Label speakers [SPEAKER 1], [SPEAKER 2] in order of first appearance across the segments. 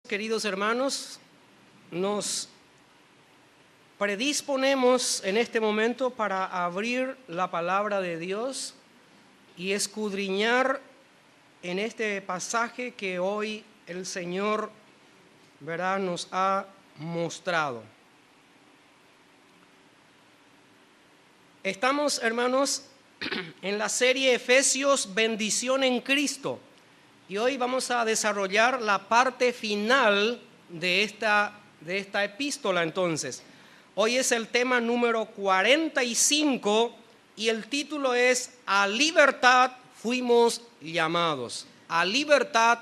[SPEAKER 1] Queridos hermanos, nos predisponemos en este momento para abrir la palabra de Dios y escudriñar en este pasaje que hoy el Señor, nos ha mostrado. Estamos, hermanos, en la serie Efesios, bendición en Cristo. Y hoy vamos a desarrollar la parte final de esta epístola entonces. Hoy es el tema número 45 y el título es A libertad fuimos llamados. A libertad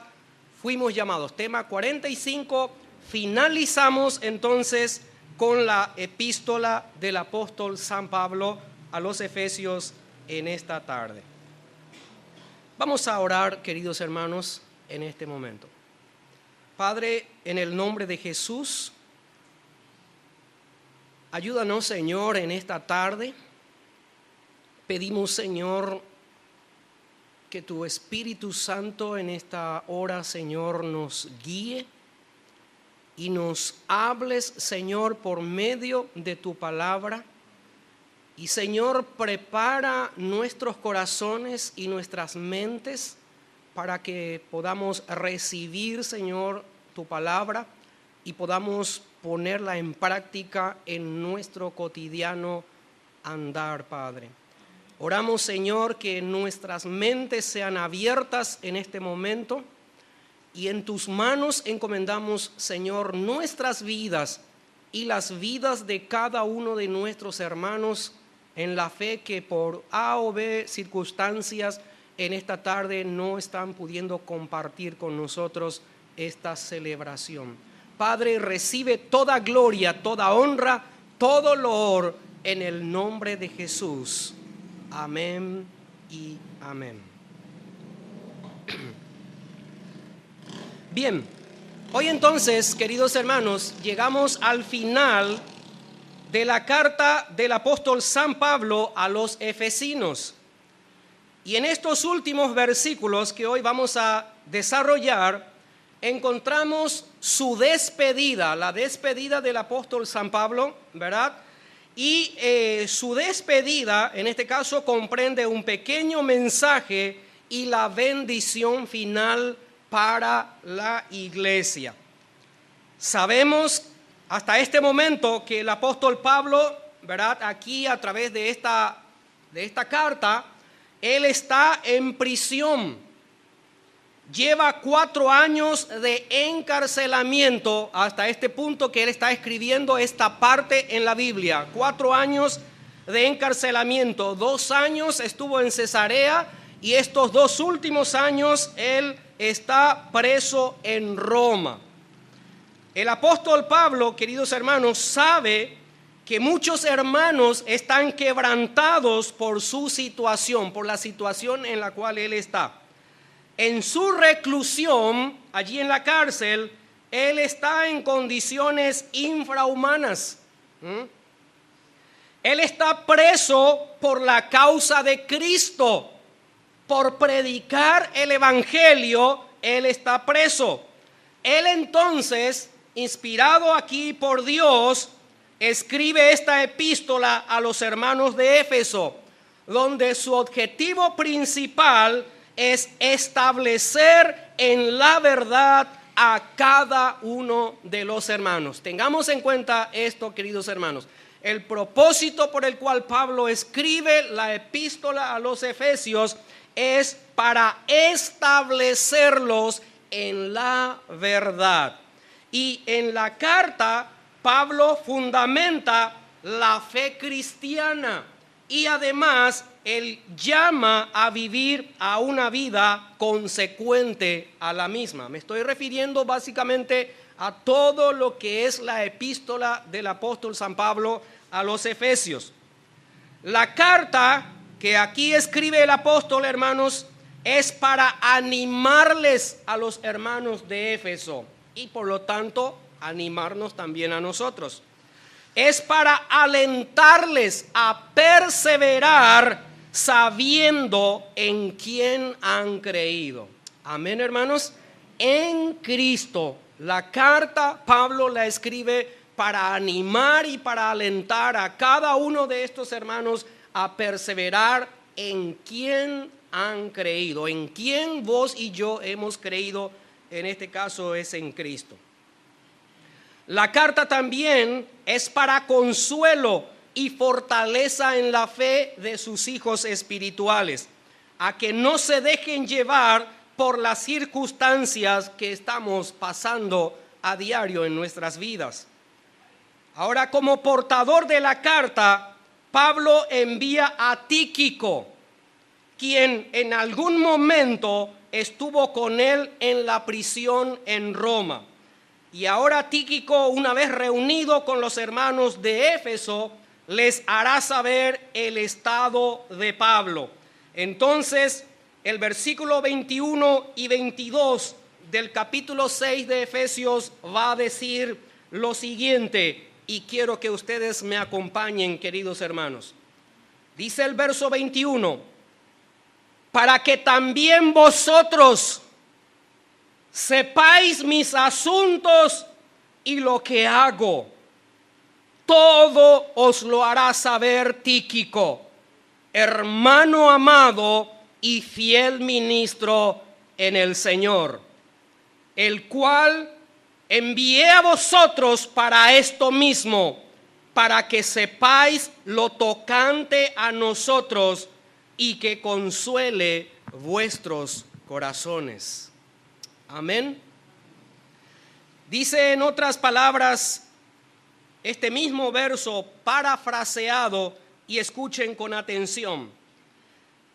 [SPEAKER 1] fuimos llamados. Tema 45, finalizamos entonces con la epístola del apóstol San Pablo a los Efesios en esta tarde. Vamos a orar, queridos hermanos, en este momento. Padre, en el nombre de Jesús, ayúdanos, Señor, en esta tarde. Pedimos, Señor, que tu Espíritu Santo en esta hora, Señor, nos guíe y nos hables, Señor, por medio de tu palabra. Y Señor, prepara nuestros corazones y nuestras mentes para que podamos recibir, Señor, tu palabra y podamos ponerla en práctica en nuestro cotidiano andar, Padre. Oramos, Señor, que nuestras mentes sean abiertas en este momento y en tus manos encomendamos, Señor, nuestras vidas y las vidas de cada uno de nuestros hermanos en la fe que por A o B circunstancias en esta tarde no están pudiendo compartir con nosotros esta celebración. Padre, recibe toda gloria, toda honra, todo loor en el nombre de Jesús. Amén y amén. Bien, hoy entonces, queridos hermanos, llegamos al final de la carta del apóstol San Pablo a los Efesinos. Y en estos últimos versículos que hoy vamos a desarrollar, encontramos su despedida, la despedida del apóstol San Pablo, ¿verdad? Y su despedida, en este caso, comprende un pequeño mensaje y la bendición final para la iglesia. Sabemos hasta este momento que el apóstol Pablo, ¿verdad? Aquí a través de esta carta, él está en prisión. Lleva 4 años de encarcelamiento hasta este punto que él está escribiendo esta parte en la Biblia. 4 años de encarcelamiento. 2 años estuvo en Cesarea y estos 2 últimos años él está preso en Roma. El apóstol Pablo, queridos hermanos, sabe que muchos hermanos están quebrantados por su situación, por la situación en la cual él está. En su reclusión, allí en la cárcel, él está en condiciones infrahumanas. Él está preso por la causa de Cristo. Por predicar el evangelio, él está preso. Él entonces, inspirado aquí por Dios, escribe esta epístola a los hermanos de Éfeso, donde su objetivo principal es establecer en la verdad a cada uno de los hermanos. Tengamos en cuenta esto, queridos hermanos. El propósito por el cual Pablo escribe la epístola a los Efesios es para establecerlos en la verdad. Y en la carta, Pablo fundamenta la fe cristiana y además él llama a vivir a una vida consecuente a la misma. Me estoy refiriendo básicamente a todo lo que es la epístola del apóstol San Pablo a los Efesios. La carta que aquí escribe el apóstol, hermanos, es para animarles a los hermanos de Éfeso y por lo tanto animarnos también a nosotros. Es para alentarles a perseverar sabiendo en quién han creído. Amén, hermanos. en Cristo. La carta Pablo la escribe para animar y para alentar a cada uno de estos hermanos a perseverar en quien han creído, en quien vos y yo hemos creído, en este caso es en Cristo. La carta también es para consuelo y fortaleza en la fe de sus hijos espirituales, a que no se dejen llevar por las circunstancias que estamos pasando a diario en nuestras vidas. Ahora, como portador de la carta, Pablo envía a Tíquico, quien en algún momento estuvo con él en la prisión en Roma. Y ahora Tíquico, una vez reunido con los hermanos de Éfeso, les hará saber el estado de Pablo. Entonces, el versículo 21 y 22 del capítulo 6 de Efesios va a decir lo siguiente, y quiero que ustedes me acompañen, queridos hermanos. Dice el verso 21, para que también vosotros sepáis mis asuntos y lo que hago, todo os lo hará saber Tíquico, hermano amado y fiel ministro en el Señor, el cual envié a vosotros para esto mismo, para que sepáis lo tocante a nosotros y que consuele vuestros corazones. Amén. Dice en otras palabras este mismo verso parafraseado, y escuchen con atención: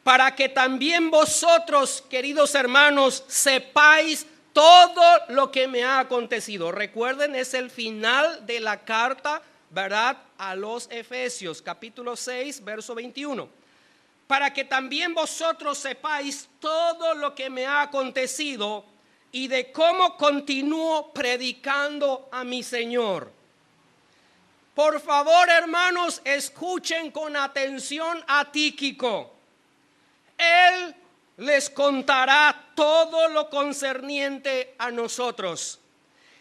[SPEAKER 1] para que también vosotros, queridos hermanos, sepáis todo lo que me ha acontecido. Recuerden, es el final de la carta, ¿verdad?, a los Efesios, capítulo 6, verso 21. Para que también vosotros sepáis todo lo que me ha acontecido y de cómo continúo predicando a mi Señor. Por favor, hermanos, escuchen con atención a Tíquico. Él les contará todo lo concerniente a nosotros.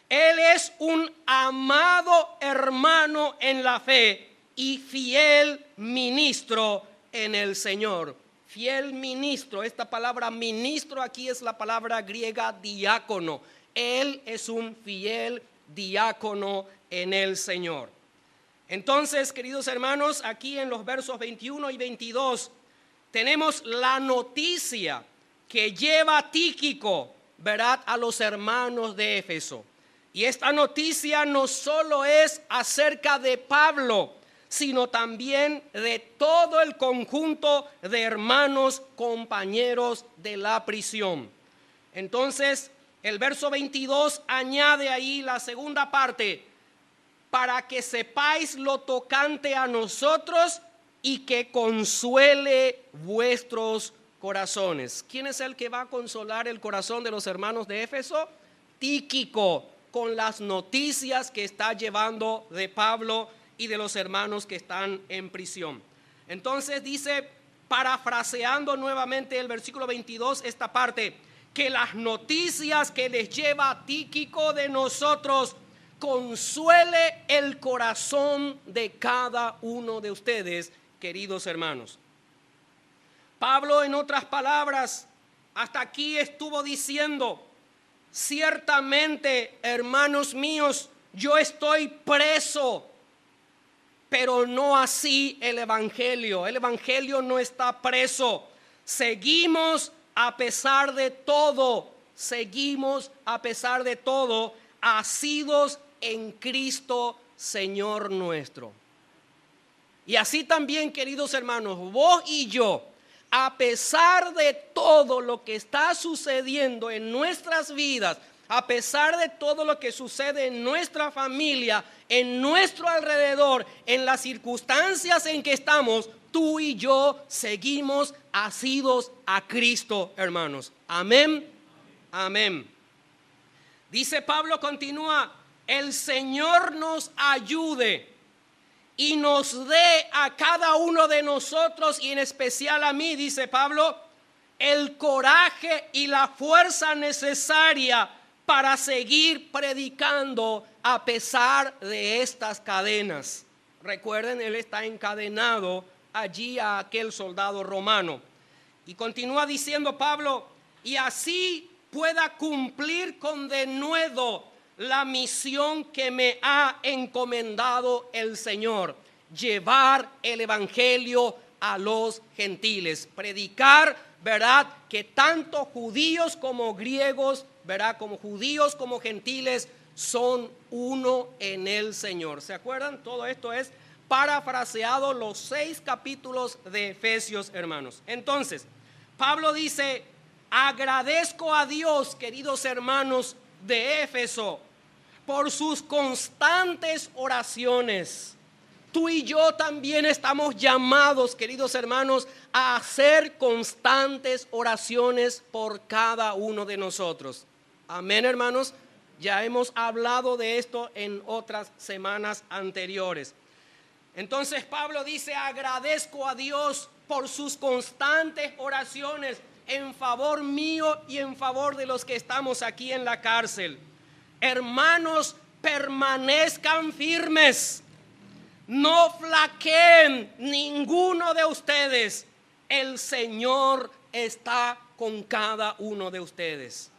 [SPEAKER 1] Él es un amado hermano en la fe y fiel ministro en el Señor. Fiel ministro, esta palabra ministro aquí es la palabra griega diácono. Él es un fiel diácono en el Señor. Entonces, queridos hermanos, aquí en los versos 21 y 22 tenemos la noticia que lleva Tíquico, ¿verdad?, a los hermanos de Éfeso. Y esta noticia no solo es acerca de Pablo, sino también de todo el conjunto de hermanos, compañeros de la prisión. Entonces, el verso 22 añade ahí la segunda parte: para que sepáis lo tocante a nosotros y que consuele vuestros corazones. ¿Quién es el que va a consolar el corazón de los hermanos de Éfeso? Tíquico, con las noticias que está llevando de Pablo y de los hermanos que están en prisión. Entonces dice, parafraseando nuevamente el versículo 22, esta parte, que las noticias que les lleva Tíquico de nosotros consuele el corazón de cada uno de ustedes, queridos hermanos. Pablo, en otras palabras, hasta aquí estuvo diciendo: ciertamente, hermanos míos, yo estoy preso, pero no así el evangelio. El evangelio no está preso. Seguimos a pesar de todo, asidos en Cristo Señor nuestro. Y así también, queridos hermanos, vos y yo, a pesar de todo lo que está sucediendo en nuestras vidas, a pesar de todo lo que sucede en nuestra familia, en nuestro alrededor, en las circunstancias en que estamos, tú y yo seguimos asidos a Cristo, hermanos. Amén. Amén. Dice Pablo, continúa: el Señor nos ayude y nos dé a cada uno de nosotros, y en especial a mí, dice Pablo, el coraje y la fuerza necesaria para seguir predicando a pesar de estas cadenas. Recuerden, él está encadenado allí a aquel soldado romano. Y continúa diciendo Pablo, y así pueda cumplir con denuedo la misión que me ha encomendado el Señor: llevar el evangelio a los gentiles, predicar, ¿verdad?, que tanto judíos como griegos, ¿verdad?, como judíos como gentiles son uno en el Señor. ¿Se acuerdan? Todo esto es parafraseado los 6 capítulos de Efesios, hermanos. Entonces, Pablo dice: agradezco a Dios, queridos hermanos de Éfeso, por sus constantes oraciones. Tú y yo también estamos llamados, queridos hermanos, a hacer constantes oraciones por cada uno de nosotros. Amén, hermanos. Ya hemos hablado de esto en otras semanas anteriores. Entonces Pablo dice: agradezco a Dios por sus constantes oraciones en favor mío y en favor de los que estamos aquí en la cárcel. Hermanos, permanezcan firmes, no flaqueen ninguno de ustedes. El Señor está con cada uno de ustedes.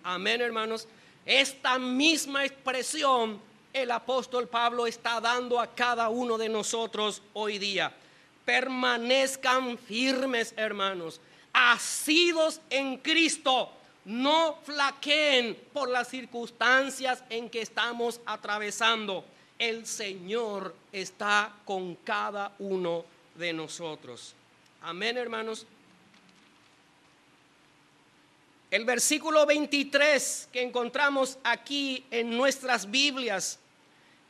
[SPEAKER 1] Amén, hermanos. Esta misma expresión el apóstol Pablo está dando a cada uno de nosotros hoy día. Permanezcan firmes, hermanos, asidos en Cristo. No flaqueen por las circunstancias en que estamos atravesando. El Señor está con cada uno de nosotros. Amén, hermanos. El versículo 23 que encontramos aquí en nuestras Biblias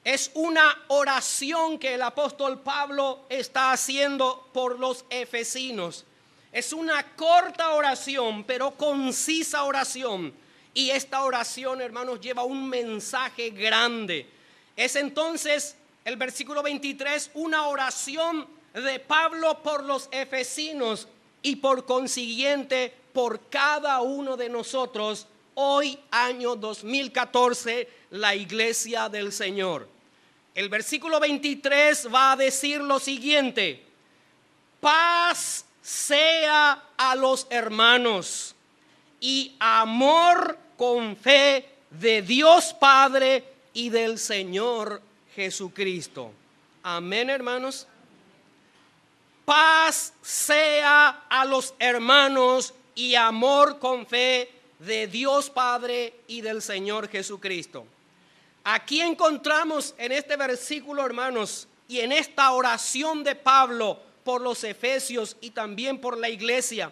[SPEAKER 1] es una oración que el apóstol Pablo está haciendo por los efesinos. Es una corta oración, pero concisa oración. Y esta oración, hermanos, lleva un mensaje grande. Es entonces el versículo 23 una oración de Pablo por los efesinos y por consiguiente por cada uno de nosotros hoy, año 2014, la iglesia del Señor. El versículo 23 va a decir lo siguiente: paz sea a los hermanos y amor con fe de Dios Padre y del Señor Jesucristo. Amén, hermanos. Paz sea a los hermanos y amor con fe de Dios Padre y del Señor Jesucristo. Aquí encontramos en este versículo, hermanos, y en esta oración de Pablo por los efesios y también por la iglesia,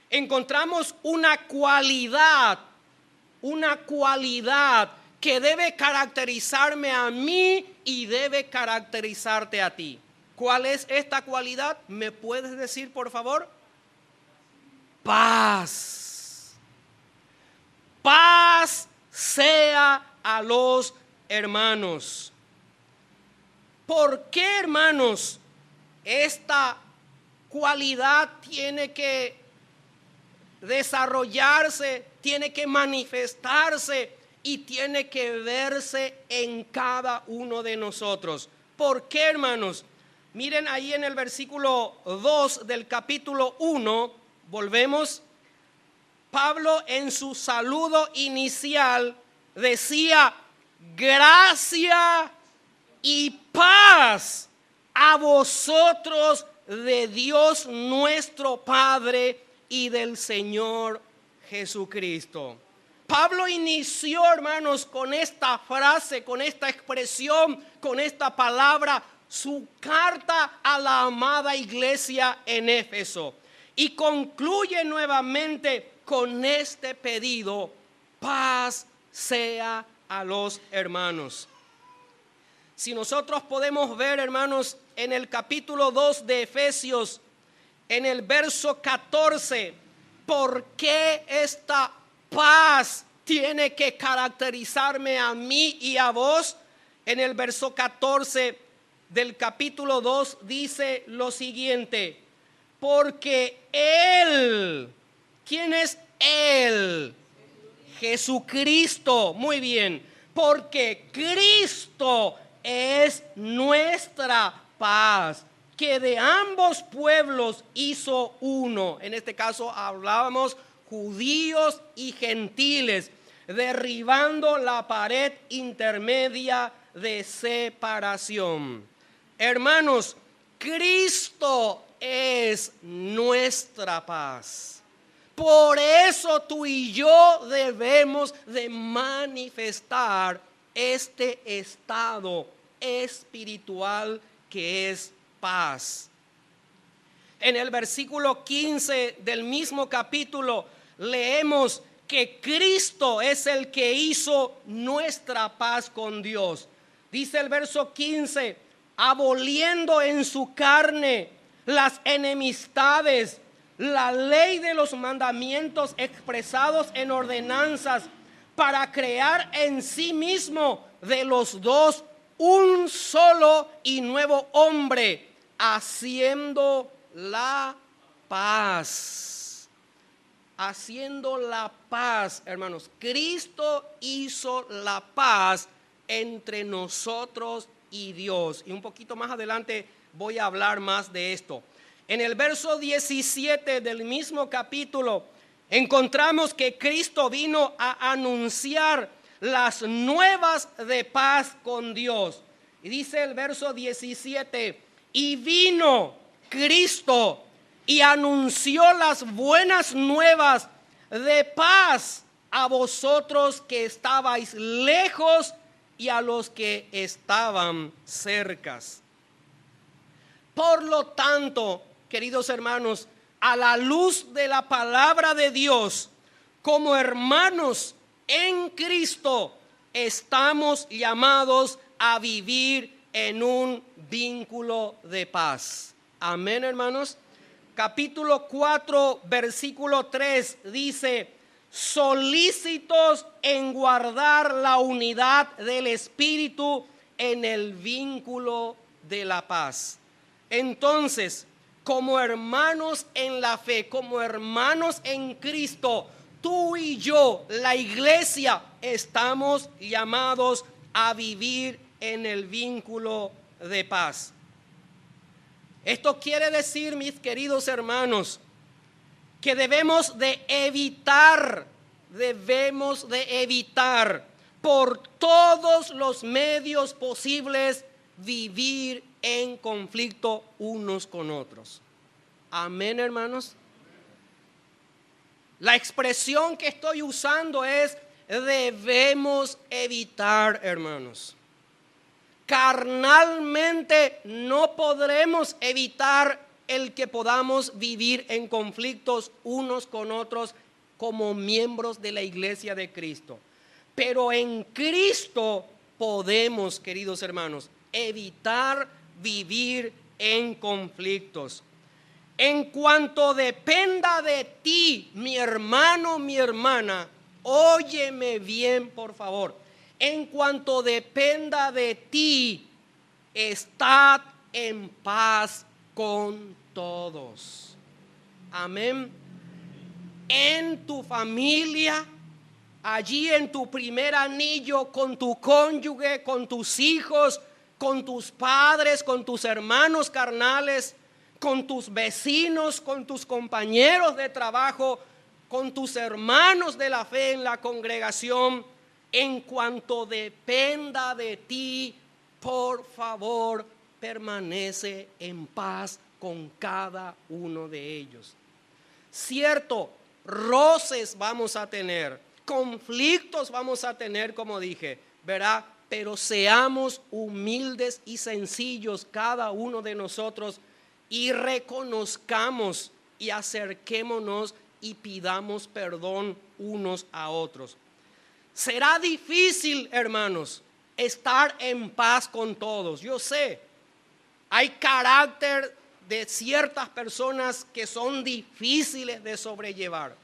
[SPEAKER 1] encontramos una cualidad que debe caracterizarme a mí y debe caracterizarte a ti. ¿Cuál es esta cualidad? ¿Me puedes decir, por favor? Paz. Paz sea a los hermanos. ¿Por qué, hermanos, esta cualidad tiene que desarrollarse, tiene que manifestarse y tiene que verse en cada uno de nosotros? ¿Por qué, hermanos? Miren ahí en el versículo 2 del capítulo 1, volvemos. Pablo en su saludo inicial decía: gracia y paz a vosotros de Dios nuestro Padre y del Señor Jesucristo. Pablo inició, hermanos, con esta frase, con esta expresión, con esta palabra, su carta a la amada iglesia en Éfeso, y concluye nuevamente con este pedido: paz sea a los hermanos. Si nosotros podemos ver, hermanos, en el capítulo 2 de Efesios, en el verso 14, ¿por qué esta paz tiene que caracterizarme a mí y a vos? En el verso 14 del capítulo 2 dice lo siguiente: porque Él ¿Quién es Él? Jesucristo. Muy bien. Porque Cristo es nuestra paz, que de ambos pueblos hizo uno. En este caso hablábamos judíos y gentiles, derribando la pared intermedia de separación. Hermanos, Cristo es nuestra paz. Por eso tú y yo debemos de manifestar este estado espiritual que es paz. En el versículo 15 del mismo capítulo leemos que Cristo es el que hizo nuestra paz con Dios. Dice el verso 15, aboliendo en su carne las enemistades, la ley de los mandamientos expresados en ordenanzas, para crear en sí mismo de los dos un solo y nuevo hombre, haciendo la paz. Haciendo la paz, hermanos. Cristo hizo la paz entre nosotros y Dios. Y un poquito más adelante voy a hablar más de esto. En el verso 17 del mismo capítulo encontramos que Cristo vino a anunciar las nuevas de paz con Dios. Y dice el verso 17, y vino Cristo y anunció las buenas nuevas de paz a vosotros que estabais lejos y a los que estaban cercas. Por lo tanto, queridos hermanos, a la luz de la palabra de Dios, como hermanos en Cristo, estamos llamados a vivir en un vínculo de paz. Amén, hermanos. Capítulo 4, versículo 3 dice, solícitos en guardar la unidad del Espíritu en el vínculo de la paz. Entonces, como hermanos en la fe, como hermanos en Cristo, tú y yo, la iglesia, estamos llamados a vivir en el vínculo de paz. Esto quiere decir, mis queridos hermanos, que debemos de evitar por todos los medios posibles vivir en conflicto unos con otros. Amén, hermanos. La expresión que estoy usando es debemos evitar, hermanos. Carnalmente no podremos evitar el que podamos vivir en conflictos unos con otros como miembros de la iglesia de Cristo. Pero en Cristo podemos, queridos hermanos, evitar vivir en conflictos. En cuanto dependa de ti, mi hermano, mi hermana, óyeme bien, por favor. En cuanto dependa de ti, estad en paz con todos. Amén. En tu familia, allí en tu primer anillo, con tu cónyuge, con tus hijos, con tus padres, con tus hermanos carnales, con tus vecinos, con tus compañeros de trabajo, con tus hermanos de la fe en la congregación. En cuanto dependa de ti, por favor, permanece en paz con cada uno de ellos. Cierto, roces vamos a tener, conflictos vamos a tener, como dije, ¿verdad? Pero seamos humildes y sencillos cada uno de nosotros y reconozcamos y acerquémonos y pidamos perdón unos a otros. Será difícil, hermanos, estar en paz con todos. Yo sé, hay carácter de ciertas personas que son difíciles de sobrellevar.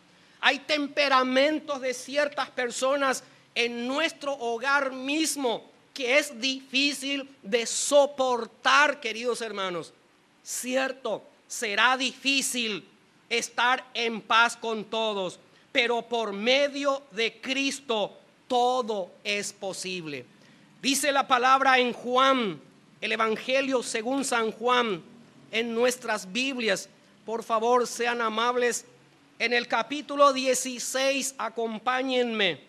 [SPEAKER 1] Hay temperamentos de ciertas personas en nuestro hogar mismo que es difícil de soportar, queridos hermanos. Cierto, será difícil, estar en paz con todos, pero por medio de Cristo todo es posible. Dice la palabra en Juan, el Evangelio según San Juan, en nuestras Biblias. Por favor, sean amables. En el capítulo 16, acompáñenme.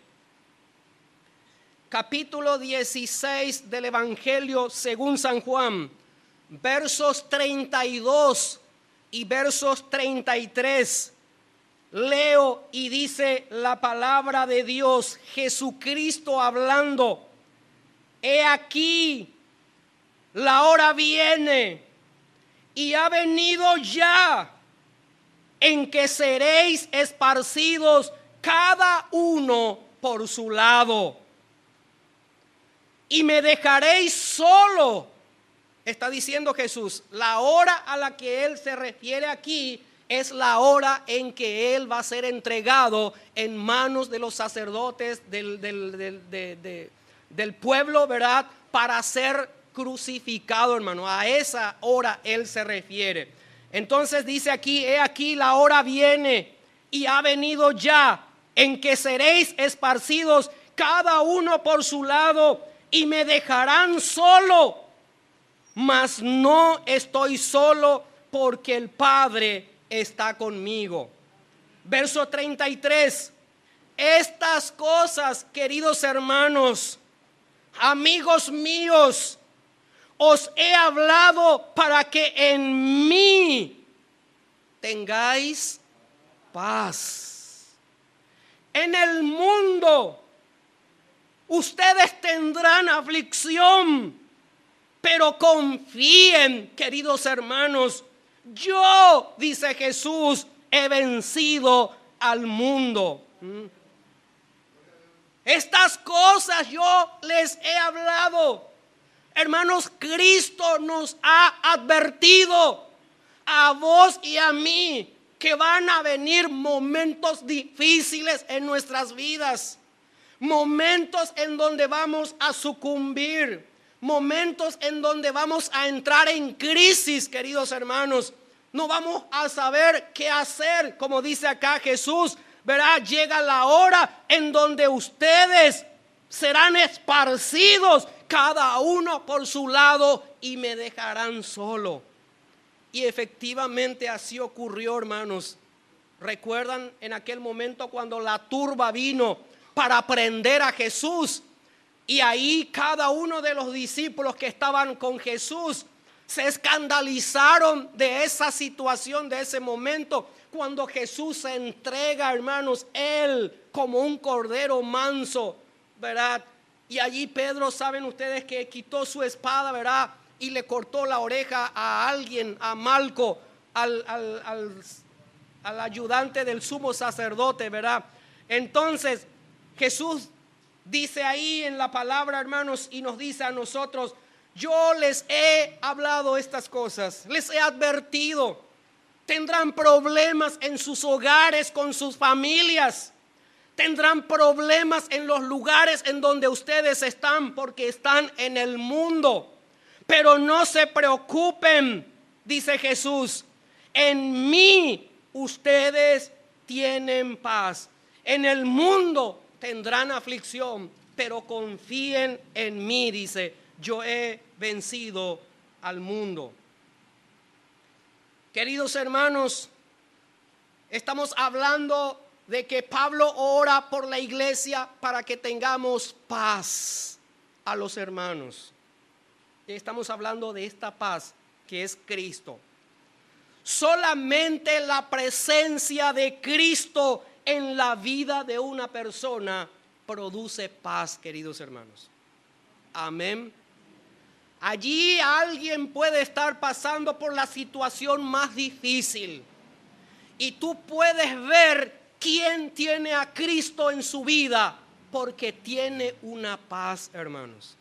[SPEAKER 1] Capítulo 16 del Evangelio según San Juan, versos 32 y versos 33. Leo y dice la palabra de Dios, Jesucristo hablando: he aquí, la hora viene y ha venido ya, en que seréis esparcidos cada uno por su lado, y me dejaréis solo. Está diciendo Jesús, la hora a la que Él se refiere aquí es la hora en que Él va a ser entregado en manos de los sacerdotes del pueblo, ¿verdad? Para ser crucificado, hermano. A esa hora Él se refiere. Entonces dice aquí, he aquí la hora viene y ha venido ya, en que seréis esparcidos cada uno por su lado, y me dejarán solo. Mas no estoy solo, porque el Padre está conmigo. Verso 33. Estas cosas, queridos hermanos, amigos míos, os he hablado para que en mí tengáis paz. En el mundo ustedes tendrán aflicción, pero confíen, queridos hermanos, yo, dice Jesús, he vencido al mundo. Estas cosas yo les he hablado. Hermanos, Cristo nos ha advertido a vos y a mí que van a venir momentos difíciles en nuestras vidas, momentos en donde vamos a sucumbir, momentos en donde vamos a entrar en crisis, queridos hermanos. No vamos a saber qué hacer, como dice acá Jesús, ¿verdad? Llega la hora en donde ustedes serán esparcidos, cada uno por su lado, y me dejarán solo. Y efectivamente así ocurrió, hermanos. ¿Recuerdan en aquel momento cuando la turba vino para prender a Jesús? Y ahí cada uno de los discípulos que estaban con Jesús se escandalizaron de esa situación, de ese momento, cuando Jesús se entrega, hermanos, Él como un cordero manso, ¿verdad? Y allí Pedro, saben ustedes que quitó su espada, ¿verdad? Y le cortó la oreja a alguien, a Malco, al ayudante del sumo sacerdote, ¿verdad? Entonces Jesús dice ahí en la palabra, hermanos, y nos dice a nosotros: yo les he hablado estas cosas, les he advertido. Tendrán problemas en sus hogares, con sus familias. Tendrán problemas en los lugares en donde ustedes están, porque están en el mundo. Pero no se preocupen, dice Jesús. En mí ustedes tienen paz. En el mundo tendrán aflicción, pero confíen en mí, dice. Yo he vencido al mundo. Queridos hermanos, estamos hablando de que Pablo ora por la iglesia para que tengamos paz a los hermanos. Y estamos hablando de esta paz que es Cristo. Solamente la presencia de Cristo en la vida de una persona produce paz, queridos hermanos. Amén. Allí alguien puede estar pasando por la situación más difícil y tú puedes ver quién tiene a Cristo en su vida, porque tiene una paz, hermanos.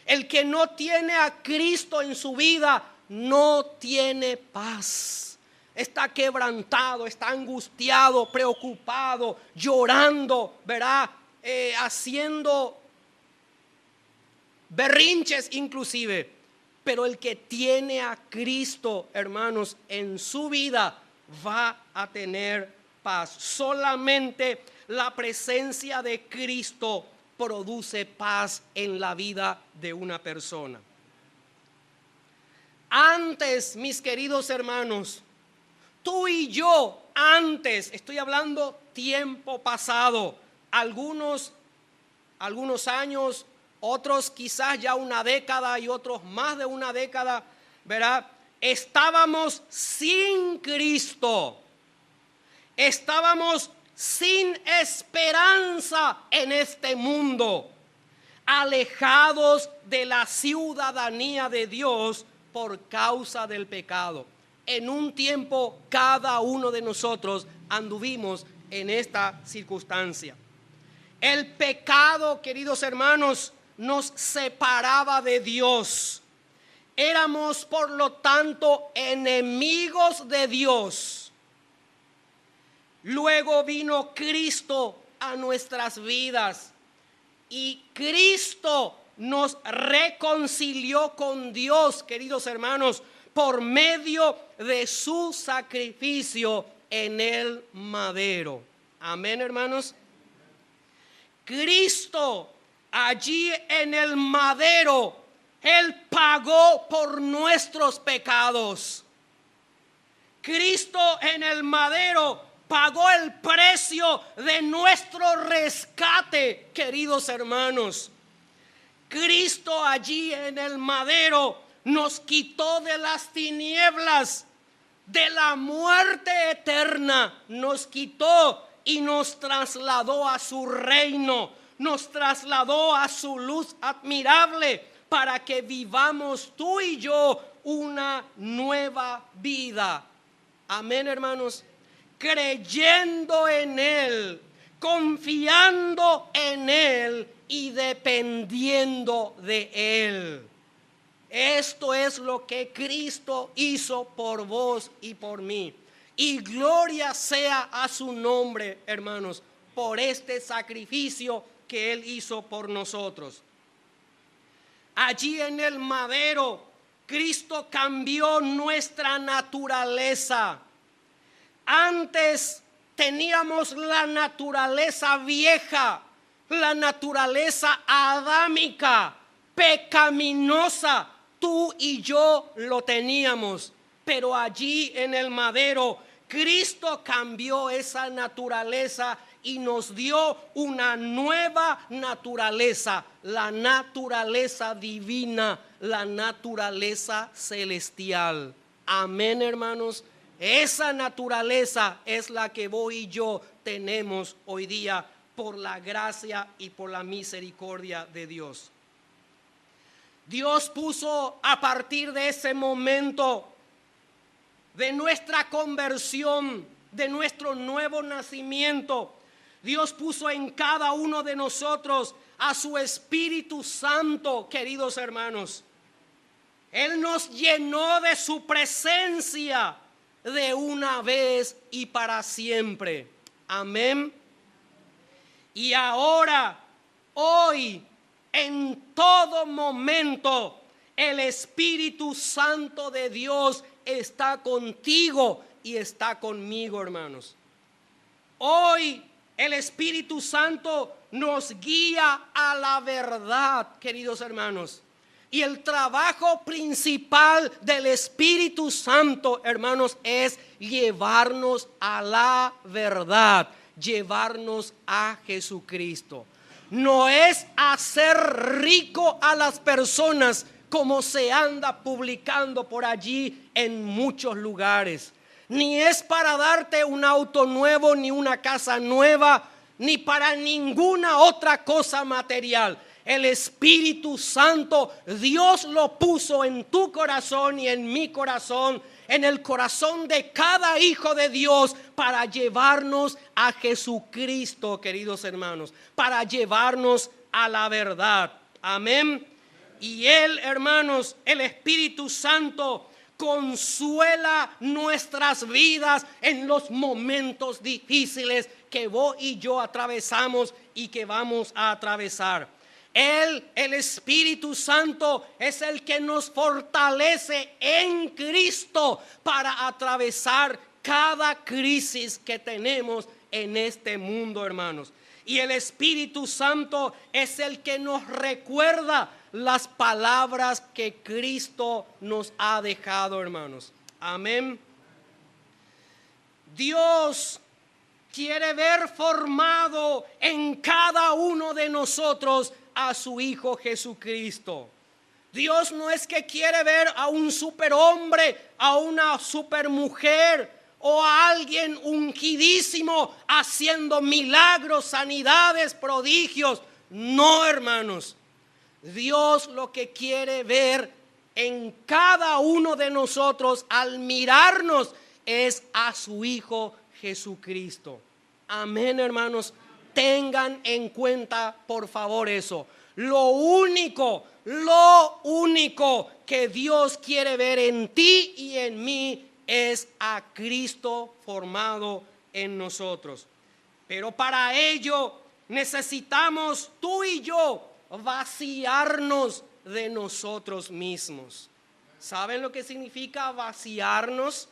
[SPEAKER 1] El que no tiene a Cristo en su vida no tiene paz. Está quebrantado, está angustiado, preocupado, llorando, ¿verdad? Haciendo berrinches inclusive. Pero el que tiene a Cristo, hermanos, en su vida, va a tener paz. Solamente la presencia de Cristo produce paz en la vida de una persona. Antes, mis queridos hermanos, tú y yo, antes, estoy hablando tiempo pasado, algunos años, otros quizás ya una década y otros más de una década, ¿verdad? Estábamos sin Cristo, estábamos sin esperanza en este mundo, alejados de la ciudadanía de Dios por causa del pecado. En un tiempo cada uno de nosotros anduvimos en esta circunstancia. El pecado, queridos hermanos, nos separaba de Dios. Éramos, por lo tanto, enemigos de Dios. Luego vino Cristo a nuestras vidas y Cristo nos reconcilió con Dios, queridos hermanos, por medio de su sacrificio en el madero. Amén, hermanos. Cristo allí en el madero, Él pagó por nuestros pecados. Cristo en el madero pagó el precio de nuestro rescate, queridos hermanos. Cristo allí en el madero nos quitó de las tinieblas, de la muerte eterna, nos quitó y nos trasladó a su reino, nos trasladó a su luz admirable para que vivamos tú y yo una nueva vida. Amén, hermanos. Creyendo en Él, confiando en Él y dependiendo de Él. Esto es lo que Cristo hizo por vos y por mí. Y gloria sea a su nombre, hermanos, por este sacrificio que Él hizo por nosotros. Allí en el madero, Cristo cambió nuestra naturaleza. Antes teníamos la naturaleza vieja, la naturaleza adámica, pecaminosa. Tú y yo lo teníamos, pero allí en el madero Cristo cambió esa naturaleza y nos dio una nueva naturaleza, la naturaleza divina, la naturaleza celestial. Amén, hermanos. Esa naturaleza es la que vos y yo tenemos hoy día por la gracia y por la misericordia de Dios. Dios puso a partir de ese momento de nuestra conversión, de nuestro nuevo nacimiento, Dios puso en cada uno de nosotros a su Espíritu Santo, queridos hermanos. Él nos llenó de su presencia de una vez y para siempre. Amén. Y ahora, hoy, en todo momento, el Espíritu Santo de Dios está contigo y está conmigo, hermanos. Hoy el Espíritu Santo nos guía a la verdad, queridos hermanos. Y el trabajo principal del Espíritu Santo, hermanos, es llevarnos a la verdad, llevarnos a Jesucristo. No es hacer rico a las personas como se anda publicando por allí en muchos lugares. Ni es para darte un auto nuevo, ni una casa nueva, ni para ninguna otra cosa material. El Espíritu Santo, Dios lo puso en tu corazón y en mi corazón, en el corazón de cada hijo de Dios, para llevarnos a Jesucristo, queridos hermanos, para llevarnos a la verdad. Amén. Y Él, hermanos, el Espíritu Santo, consuela nuestras vidas en los momentos difíciles que vos y yo atravesamos y que vamos a atravesar. Él, el Espíritu Santo, es el que nos fortalece en Cristo para atravesar cada crisis que tenemos en este mundo, hermanos. Y el Espíritu Santo es el que nos recuerda las palabras que Cristo nos ha dejado, hermanos. Amén. Dios quiere ver formado en cada uno de nosotros a su Hijo Jesucristo. Dios no es que quiere ver a un superhombre, a una supermujer o a alguien ungidísimo haciendo milagros, sanidades, prodigios. No, hermanos. Dios lo que quiere ver en cada uno de nosotros al mirarnos es a su Hijo Jesucristo. Amén, hermanos. Tengan en cuenta, por favor, eso. Lo único que Dios quiere ver en ti y en mí es a Cristo formado en nosotros. Pero para ello necesitamos tú y yo vaciarnos de nosotros mismos. ¿Saben lo que significa vaciarnos?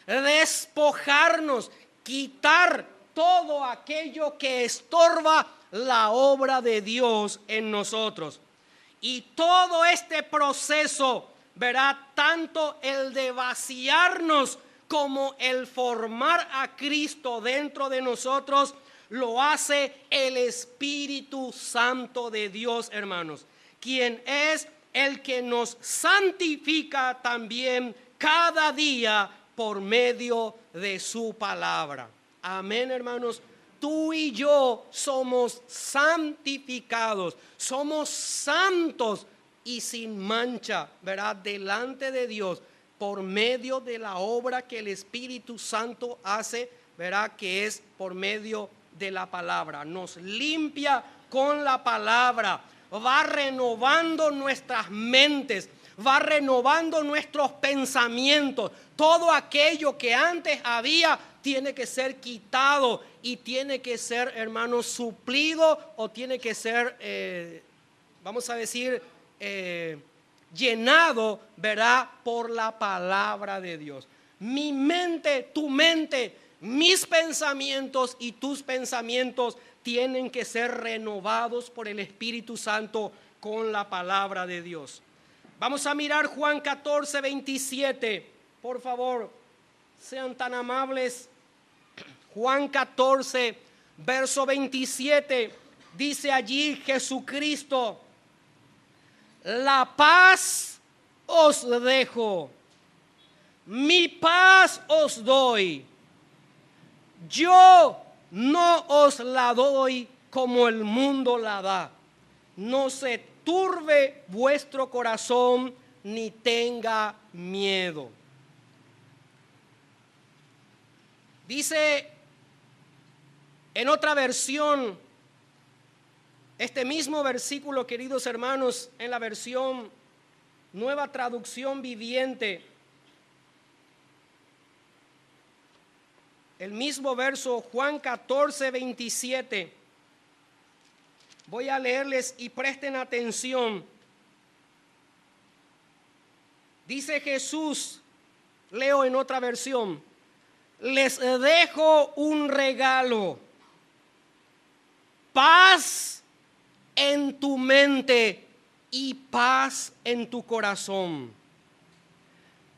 [SPEAKER 1] Despojarnos, quitar todo aquello que estorba la obra de Dios en nosotros. Y todo este proceso, verá, tanto el de vaciarnos como el formar a Cristo dentro de nosotros, lo hace el Espíritu Santo de Dios, hermanos, quien es el que nos santifica también cada día por medio de su palabra. Amén, hermanos. Tú y yo somos santificados, somos santos y sin mancha, ¿verdad? Delante de Dios por medio de la obra que el Espíritu Santo hace, ¿verdad? Que es por medio de la palabra. Nos limpia con la palabra, va renovando nuestras mentes, va renovando nuestros pensamientos. Todo aquello que antes había tiene que ser quitado y tiene que ser, hermanos, suplido o tiene que ser, vamos a decir, llenado, ¿verdad? Por la palabra de Dios. Mi mente, tu mente, mis pensamientos y tus pensamientos tienen que ser renovados por el Espíritu Santo con la palabra de Dios. Vamos a mirar Juan 14, 27. Por favor, sean tan amables. Juan 14, verso 27. Dice allí Jesucristo: la paz os dejo, mi paz os doy. Yo no os la doy como el mundo la da. No se turbe vuestro corazón ni tenga miedo. Dice en otra versión, este mismo versículo, queridos hermanos, en la versión Nueva Traducción Viviente, el mismo verso, Juan 14, 27. Voy a leerles y presten atención. Dice Jesús, leo en otra versión: les dejo un regalo, paz en tu mente y paz en tu corazón.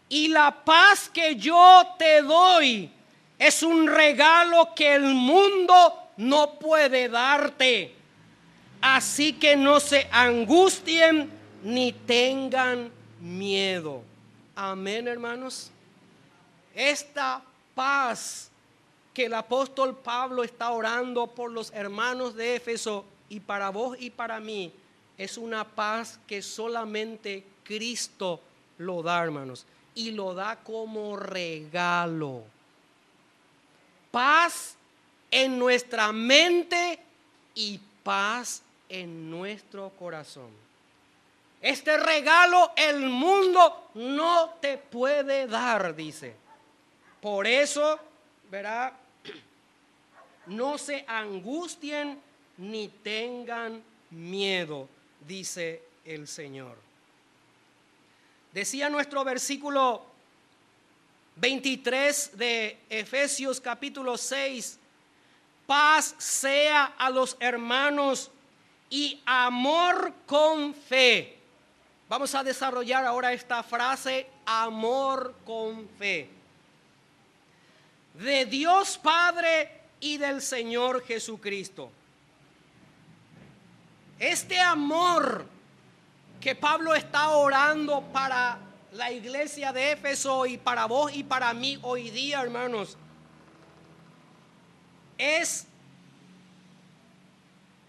[SPEAKER 1] Y la paz que yo te doy es un regalo que el mundo no puede darte. Así que no se angustien ni tengan miedo. Amén, hermanos. Esta paz que el apóstol Pablo está orando por los hermanos de Éfeso y para vos y para mí, es una paz que solamente Cristo lo da, hermanos, y lo da como regalo. Paz en nuestra mente y paz en nuestro corazón. Este regalo el mundo no te puede dar, dice. Por eso, verá, no se angustien ni tengan miedo, dice el Señor. Decía nuestro versículo 23 de Efesios capítulo 6. Paz sea a los hermanos y amor con fe. Vamos a desarrollar ahora esta frase, amor con fe. De Dios Padre y del Señor Jesucristo. Este amor que Pablo está orando para la iglesia de Éfeso y para vos y para mí hoy día, hermanos, es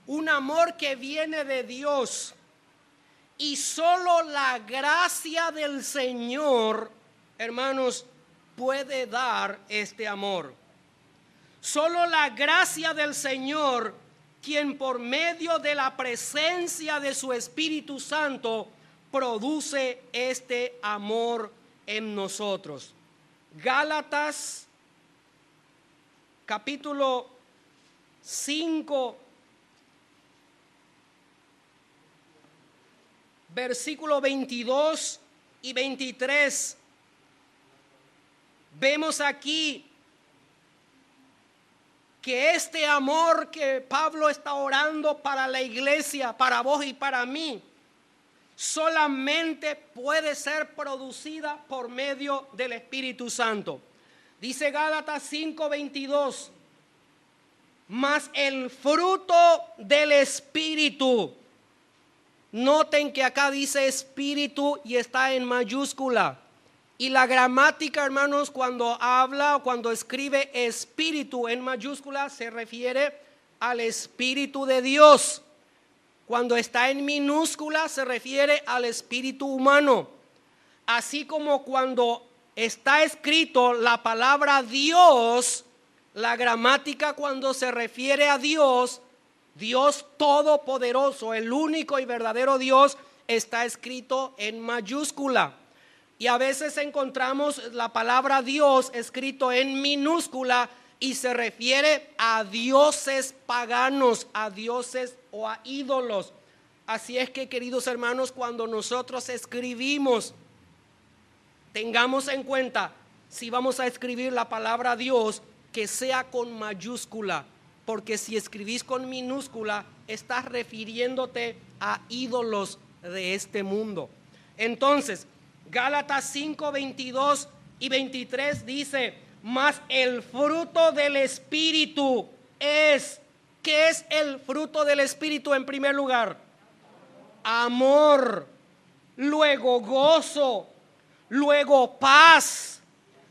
[SPEAKER 1] un amor que viene de Dios, y solo la gracia del Señor, hermanos, puede dar este amor. Solo la gracia del Señor, quien por medio de la presencia de su Espíritu Santo produce este amor en nosotros. Gálatas capítulo 5, versículo 22 y 23. Vemos aquí que este amor que Pablo está orando para la iglesia, para vos y para mí, solamente puede ser producida por medio del Espíritu Santo. Dice Gálatas 5:22, mas el fruto del Espíritu. Noten que acá dice espíritu y está en mayúscula. Y la gramática, hermanos, cuando habla o cuando escribe espíritu en mayúscula, se refiere al Espíritu de Dios. Cuando está en minúscula, se refiere al espíritu humano. Así como cuando está escrito la palabra Dios, la gramática cuando se refiere a Dios, Dios Todopoderoso, el único y verdadero Dios, está escrito en mayúscula. Y a veces encontramos la palabra Dios escrito en minúscula y se refiere a dioses paganos, a dioses o a ídolos. Así es que, queridos hermanos, cuando nosotros escribimos, tengamos en cuenta, si vamos a escribir la palabra Dios, que sea con mayúscula. Porque si escribís con minúscula, estás refiriéndote a ídolos de este mundo. Entonces, Gálatas 5, 22 y 23 dice, mas el fruto del Espíritu es, ¿qué es el fruto del Espíritu en primer lugar? Amor, luego gozo, luego paz,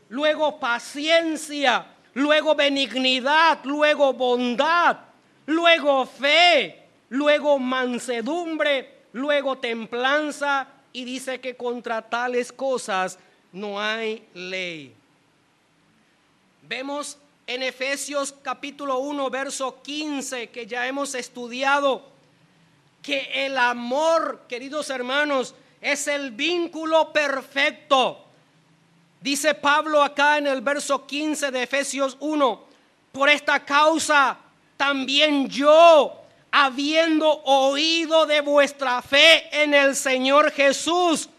[SPEAKER 1] luego paciencia, luego benignidad, luego bondad, luego fe, luego mansedumbre, luego templanza, y dice que contra tales cosas no hay ley. Vemos en Efesios capítulo 1, verso 15, que ya hemos estudiado, que el amor, queridos hermanos, es el vínculo perfecto. Dice Pablo acá en el verso 15 de Efesios 1, por esta causa también yo, habiendo oído de vuestra fe en el Señor Jesús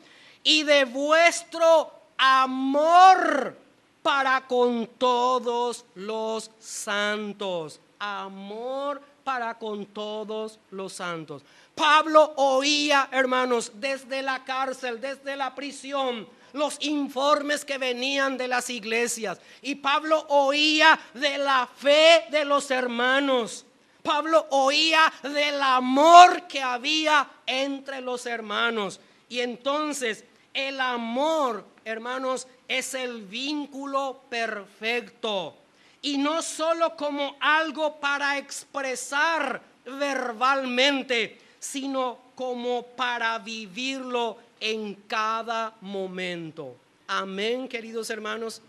[SPEAKER 1] y de vuestro amor para con todos los santos. Amor para con todos los santos. Pablo oía, hermanos, desde la cárcel, desde la prisión, los informes que venían de las iglesias. Y Pablo oía de la fe de los hermanos. Pablo oía del amor que había entre los hermanos. Y entonces el amor, hermanos, es el vínculo perfecto. Y no solo como algo para expresar verbalmente, sino como para vivirlo en cada momento. Amén, queridos hermanos.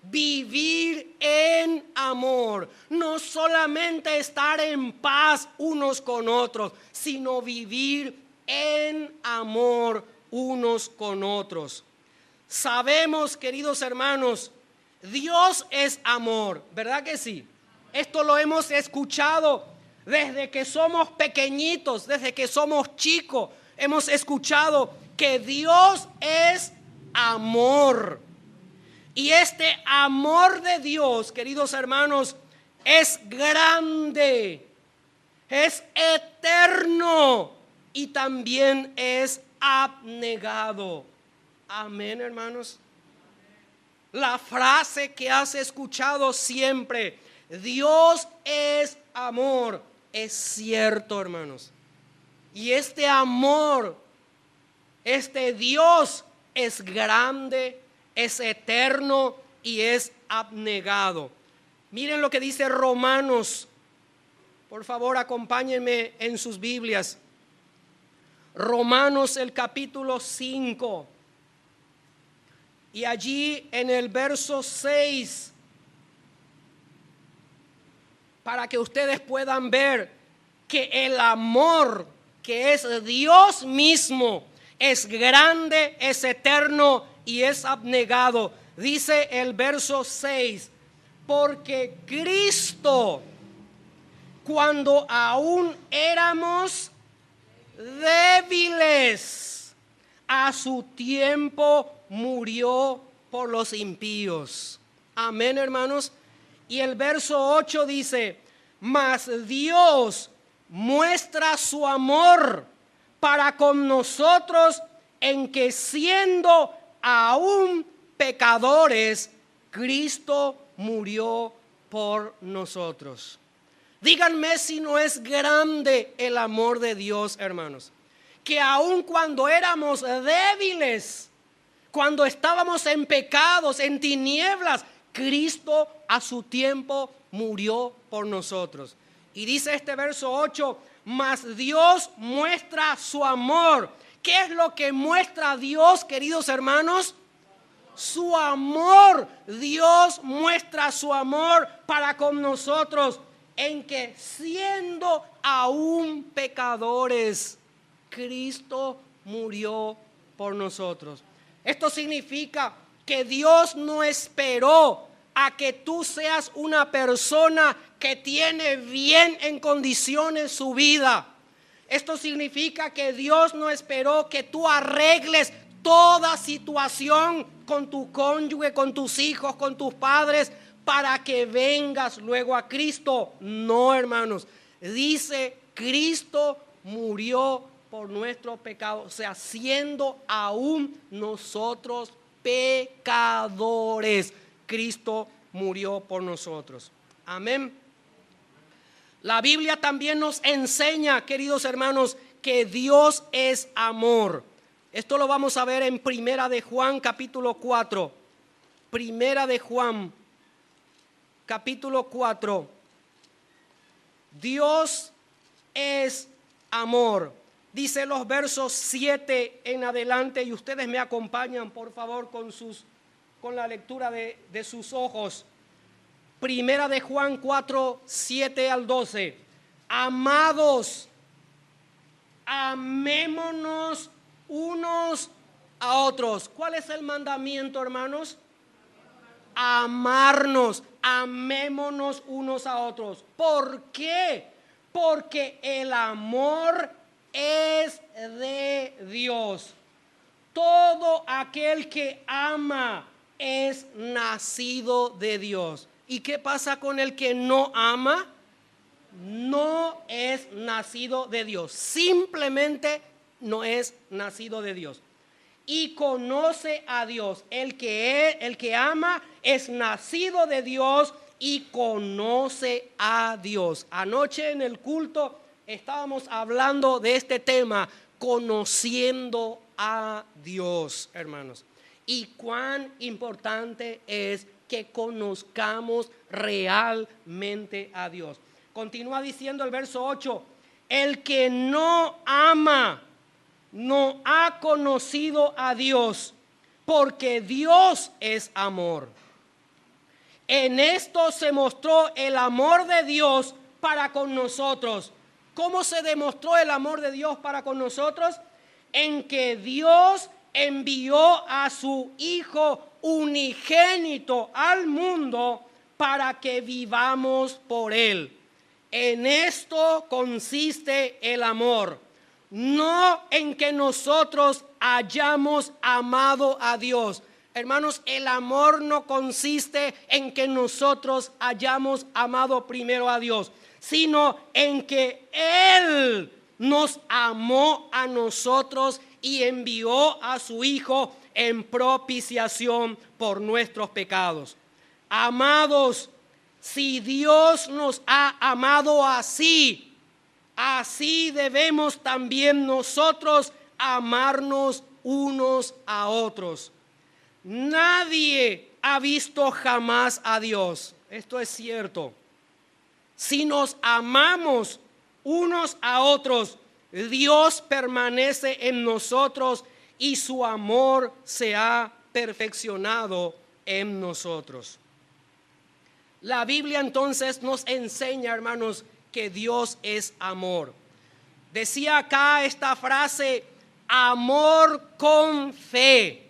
[SPEAKER 1] Vivir en amor, no solamente estar en paz unos con otros, sino vivir en amor unos con otros. Sabemos, queridos hermanos, Dios es amor, ¿verdad que sí? Esto lo hemos escuchado desde que somos pequeñitos, desde que somos chicos. Hemos escuchado que Dios es amor. Y este amor de Dios, queridos hermanos, es grande, es eterno y también es abnegado. Amén, hermanos. La frase que has escuchado siempre, Dios es amor, es cierto, hermanos. Y este amor, este Dios es grande, es eterno y es abnegado. Miren lo que dice Romanos. Por favor, acompáñenme en sus Biblias. Romanos, el capítulo 5. Y allí en el verso 6, para que ustedes puedan ver que el amor que es Dios mismo es grande, es eterno y es abnegado. Dice el verso 6, porque Cristo, cuando aún éramos débiles, a su tiempo murió por los impíos. Amén, hermanos. Y el verso 8 dice, mas Dios muestra su amor para con nosotros en que siendo aún pecadores, Cristo murió por nosotros. Díganme si no es grande el amor de Dios, hermanos. Que aun cuando éramos débiles, cuando estábamos en pecados, en tinieblas, Cristo a su tiempo murió por nosotros. Y dice este verso 8, mas Dios muestra su amor. ¿Qué es lo que muestra Dios, queridos hermanos? Su amor. Dios muestra su amor para con nosotros en que siendo aún pecadores, Cristo murió por nosotros. Esto significa que Dios no esperó a que tú seas una persona que tiene bien en condiciones su vida. Esto significa que Dios no esperó que tú arregles toda situación con tu cónyuge, con tus hijos, con tus padres, para que vengas luego a Cristo. No, hermanos. Dice, Cristo murió por nuestro pecado, o sea, siendo aún nosotros pecadores, Cristo murió por nosotros. Amén. La Biblia también nos enseña, queridos hermanos, que Dios es amor. Esto lo vamos a ver en Primera de Juan, capítulo 4. Primera de Juan, capítulo 4. Dios es amor. Dice los versos 7 en adelante, y ustedes me acompañan, por favor, con la lectura de sus ojos. Primera de Juan 4, 7 al 12. Amados, amémonos unos a otros. ¿Cuál es el mandamiento, hermanos? Amarnos, amémonos unos a otros. ¿Por qué? Porque el amor es de Dios. Todo aquel que ama es nacido de Dios. ¿Y qué pasa con el que no ama? No es nacido de Dios. Simplemente no es nacido de Dios. Y conoce a Dios. El que ama es nacido de Dios y conoce a Dios. Anoche en el culto estábamos hablando de este tema, conociendo a Dios, hermanos. Y cuán importante es que conozcamos realmente a Dios. Continúa diciendo el verso 8, el que no ama no ha conocido a Dios, porque Dios es amor. En esto se mostró el amor de Dios para con nosotros. ¿Cómo se demostró el amor de Dios para con nosotros? En que Dios envió a su Hijo unigénito al mundo para que vivamos por Él. En esto consiste el amor, no en que nosotros hayamos amado a Dios. Hermanos, el amor no consiste en que nosotros hayamos amado primero a Dios, sino en que Él nos amó a nosotros y envió a su Hijo en propiciación por nuestros pecados. Amados, si Dios nos ha amado así, así debemos también nosotros amarnos unos a otros. Nadie ha visto jamás a Dios. Esto es cierto. Si nos amamos unos a otros, Dios permanece en nosotros y su amor se ha perfeccionado en nosotros. La Biblia entonces nos enseña, hermanos, que Dios es amor. Decía acá esta frase, amor con fe.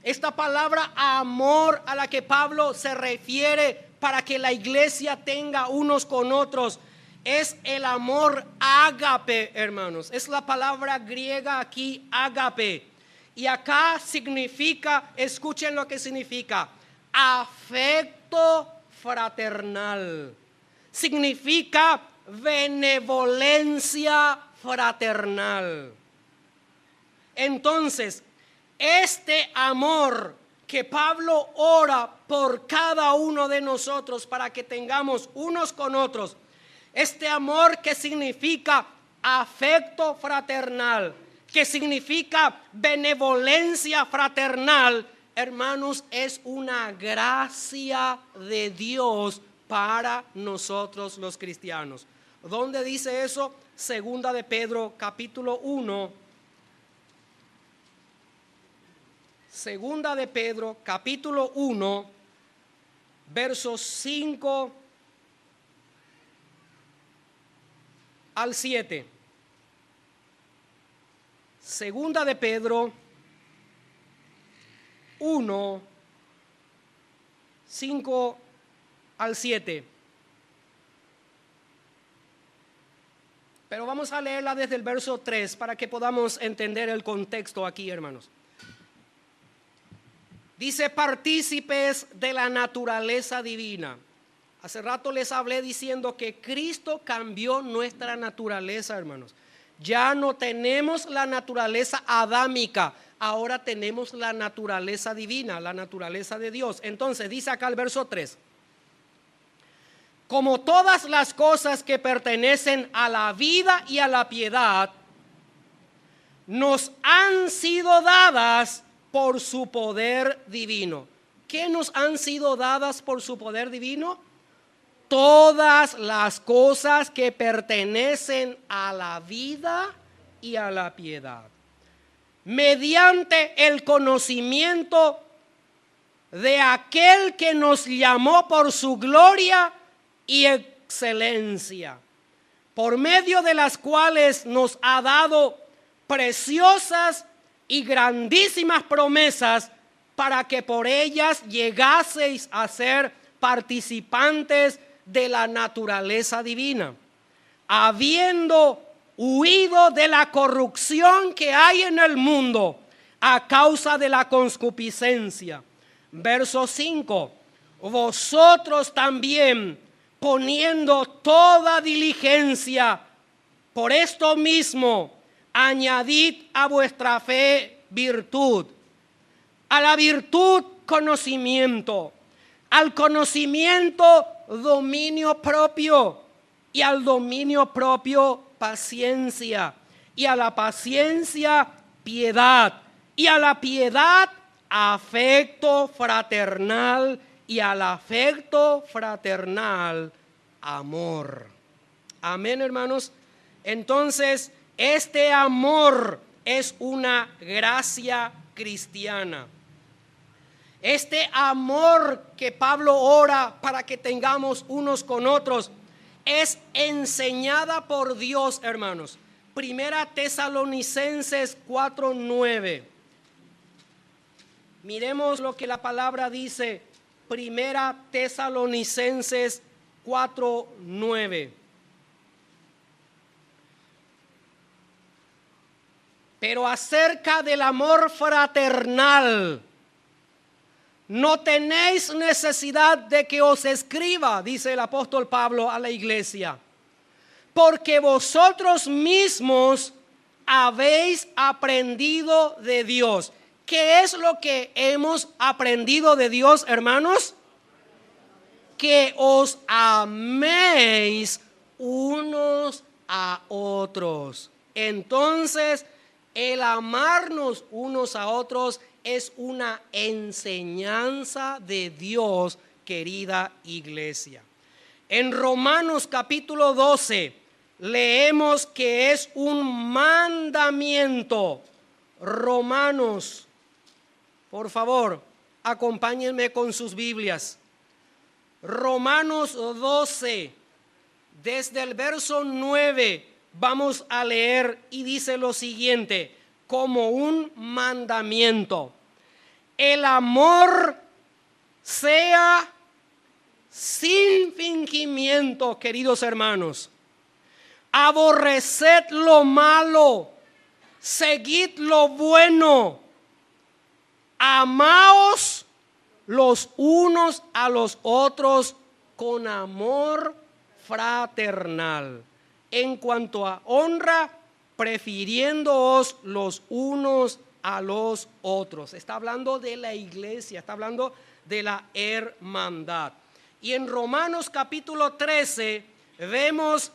[SPEAKER 1] Esta palabra amor a la que Pablo se refiere para que la iglesia tenga unos con otros es el amor ágape, hermanos. Es la palabra griega aquí, ágape. Y acá significa, escuchen lo que significa, afecto fraternal. Significa benevolencia fraternal. Entonces, este amor que Pablo ora por cada uno de nosotros para que tengamos unos con otros, este amor que significa afecto fraternal, que significa benevolencia fraternal, hermanos, es una gracia de Dios para nosotros los cristianos. ¿Dónde dice eso? Segunda de Pedro, capítulo 1. Segunda de Pedro, capítulo 1, versos 5 al 7. Segunda de Pedro 1, 5 al 7. Pero vamos a leerla desde el verso 3 para que podamos entender el contexto aquí, hermanos. Dice, partícipes de la naturaleza divina. Hace rato les hablé diciendo que Cristo cambió nuestra naturaleza, hermanos. Ya no tenemos la naturaleza adámica, ahora tenemos la naturaleza divina, la naturaleza de Dios. Entonces dice acá el verso 3. Como todas las cosas que pertenecen a la vida y a la piedad, nos han sido dadas por su poder divino. ¿Qué nos han sido dadas por su poder divino? Todas las cosas que pertenecen a la vida y a la piedad, mediante el conocimiento de aquel que nos llamó por su gloria y excelencia, por medio de las cuales nos ha dado preciosas y grandísimas promesas, para que por ellas llegaseis a ser participantes de la naturaleza divina, habiendo huido de la corrupción que hay en el mundo a causa de la concupiscencia. Verso 5. Vosotros también, poniendo toda diligencia, por esto mismo añadid a vuestra fe virtud, a la virtud conocimiento, al conocimiento dominio propio, y al dominio propio paciencia, y a la paciencia piedad, y a la piedad afecto fraternal, y al afecto fraternal amor. Amén, hermanos. Entonces, este amor es una gracia cristiana. Este amor que Pablo ora para que tengamos unos con otros es enseñada por Dios, hermanos. Primera Tesalonicenses 4:9. Miremos lo que la palabra dice. Primera Tesalonicenses 4:9. Pero acerca del amor fraternal, no tenéis necesidad de que os escriba, dice el apóstol Pablo a la iglesia, porque vosotros mismos habéis aprendido de Dios. ¿Qué es lo que hemos aprendido de Dios, hermanos? Que os améis unos a otros. Entonces, el amarnos unos a otros es una enseñanza de Dios, querida iglesia. En Romanos capítulo 12 leemos que es un mandamiento. Romanos, por favor, acompáñenme con sus Biblias. Romanos 12, desde el verso 9, vamos a leer y dice lo siguiente, como un mandamiento. El amor sea sin fingimiento, queridos hermanos. Aborreced lo malo, seguid lo bueno, amaos los unos a los otros con amor fraternal. En cuanto a honra, prefiriéndoos los unos a los otros. Está hablando de la iglesia, está hablando de la hermandad. Y en Romanos capítulo 13 vemos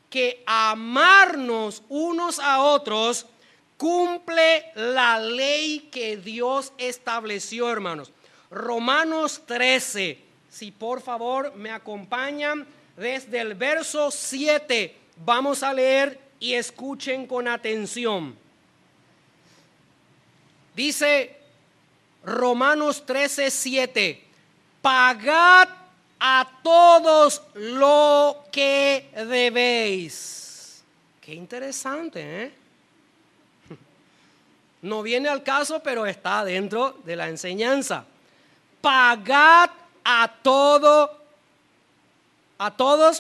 [SPEAKER 1] que amarnos unos a otros cumple la ley que Dios estableció, hermanos. Romanos 13, si por favor me acompañan desde el verso 7, vamos a leer y escuchen con atención. Dice Romanos 13, 7, pagad a todos lo que debéis. Qué interesante, ¿eh? No viene al caso, pero está dentro de la enseñanza. Pagad a todos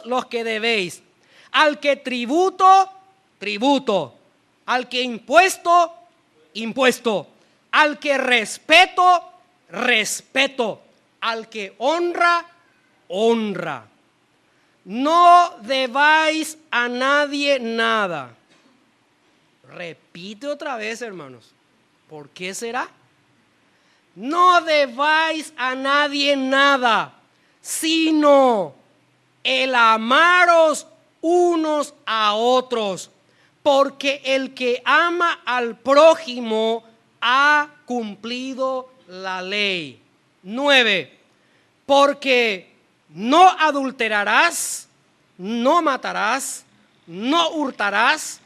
[SPEAKER 1] los que debéis. Al que tributo, tributo. Al que impuesto, impuesto. Al que respeto, respeto. Al que honra, honra. No debáis a nadie nada. Repite otra vez, hermanos. ¿Por qué será? No debáis a nadie nada, sino el amaros unos a otros, porque el que ama al prójimo ha cumplido la ley. 9. Porque no adulterarás, no matarás, no hurtarás,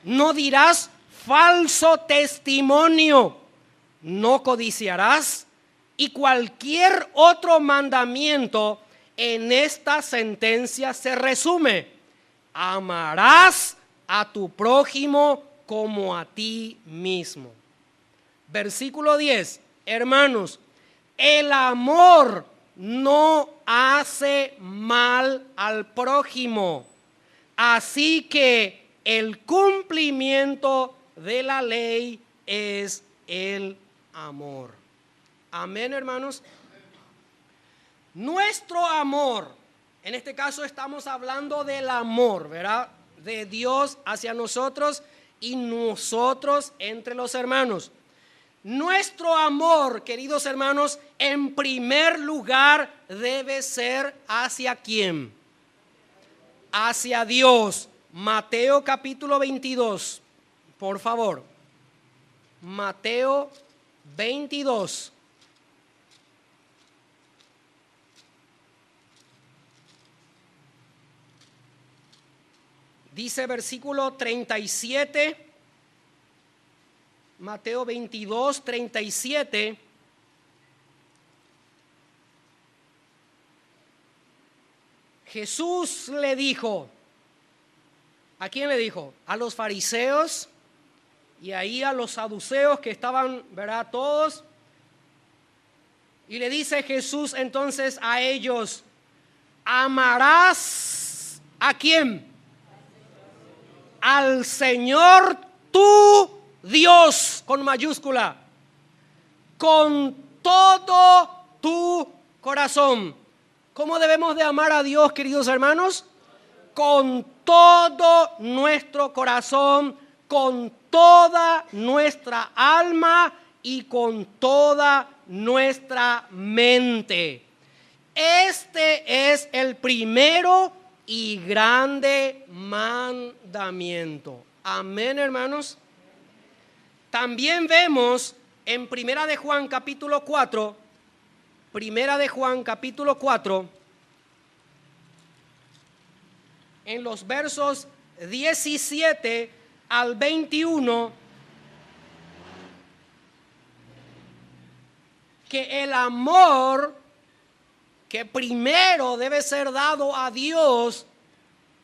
[SPEAKER 1] no dirás falso testimonio, no codiciarás, y cualquier otro mandamiento en esta sentencia se resume: amarás a tu prójimo como a ti mismo. Versículo 10, hermanos, el amor no hace mal al prójimo, así que el cumplimiento de la ley es el amor. Amén, hermanos. Nuestro amor, en este caso estamos hablando del amor, ¿verdad? De Dios hacia nosotros y nosotros entre los hermanos. Nuestro amor, queridos hermanos, en primer lugar debe ser ¿hacia quién? Hacia Dios. Mateo capítulo 22, por favor. Mateo 22. Dice versículo 37, Mateo 22, 37. Jesús le dijo, ¿a quién le dijo? A los fariseos y ahí a los saduceos que estaban, ¿verdad? Todos. Y le dice Jesús entonces a ellos, ¿amarás a quién? Al Señor tu Dios, con mayúscula, con todo tu corazón. ¿Cómo debemos de amar a Dios, queridos hermanos? Con todo nuestro corazón, con toda nuestra alma y con toda nuestra mente. Este es el primero y grande mandamiento. Amén, hermanos. También vemos en Primera de Juan capítulo 4, en los versos 17 al 21, que el amor que primero debe ser dado a Dios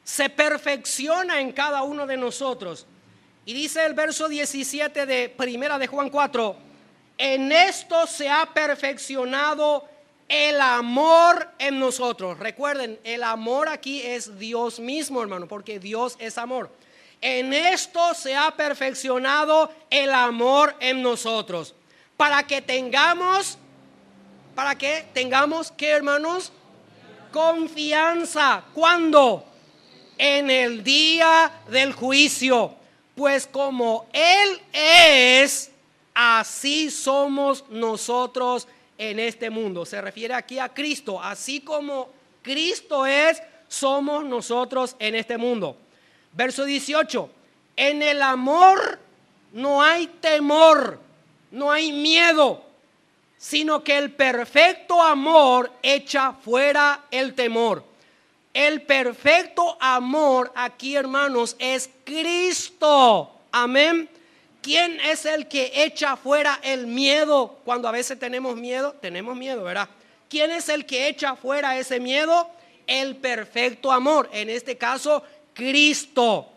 [SPEAKER 1] se perfecciona en cada uno de nosotros. Y dice el verso 17 de Primera de Juan 4, en esto se ha perfeccionado el amor en nosotros. Recuerden, el amor aquí es Dios mismo, hermano, porque Dios es amor. En esto se ha perfeccionado el amor en nosotros, para que tengamos, ¿qué, hermanos? Confianza. ¿Cuándo? En el día del juicio. Pues como Él es, así somos nosotros en este mundo. Se refiere aquí a Cristo. Así como Cristo es, somos nosotros en este mundo. Verso 18. En el amor no hay temor, no hay miedo, sino que el perfecto amor echa fuera el temor. El perfecto amor aquí, hermanos, es Cristo. Amén. ¿Quién es el que echa fuera el miedo? Cuando a veces tenemos miedo, ¿verdad? ¿Quién es el que echa fuera ese miedo? El perfecto amor, en este caso, Cristo.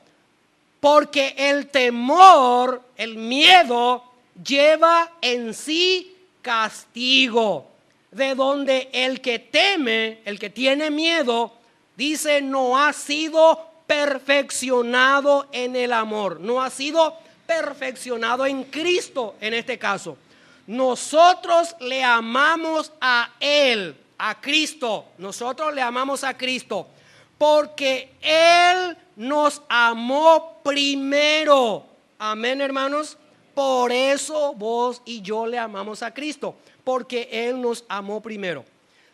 [SPEAKER 1] Porque el temor, el miedo, lleva en sí castigo. De donde el que teme, el que tiene miedo, dice, no ha sido perfeccionado en el amor. No ha sido perfeccionado en Cristo en este caso. Nosotros le amamos a Él, a Cristo. Nosotros le amamos a Cristo porque Él nos amó primero. Amén, hermanos. Por eso vos y yo le amamos a Cristo, porque Él nos amó primero.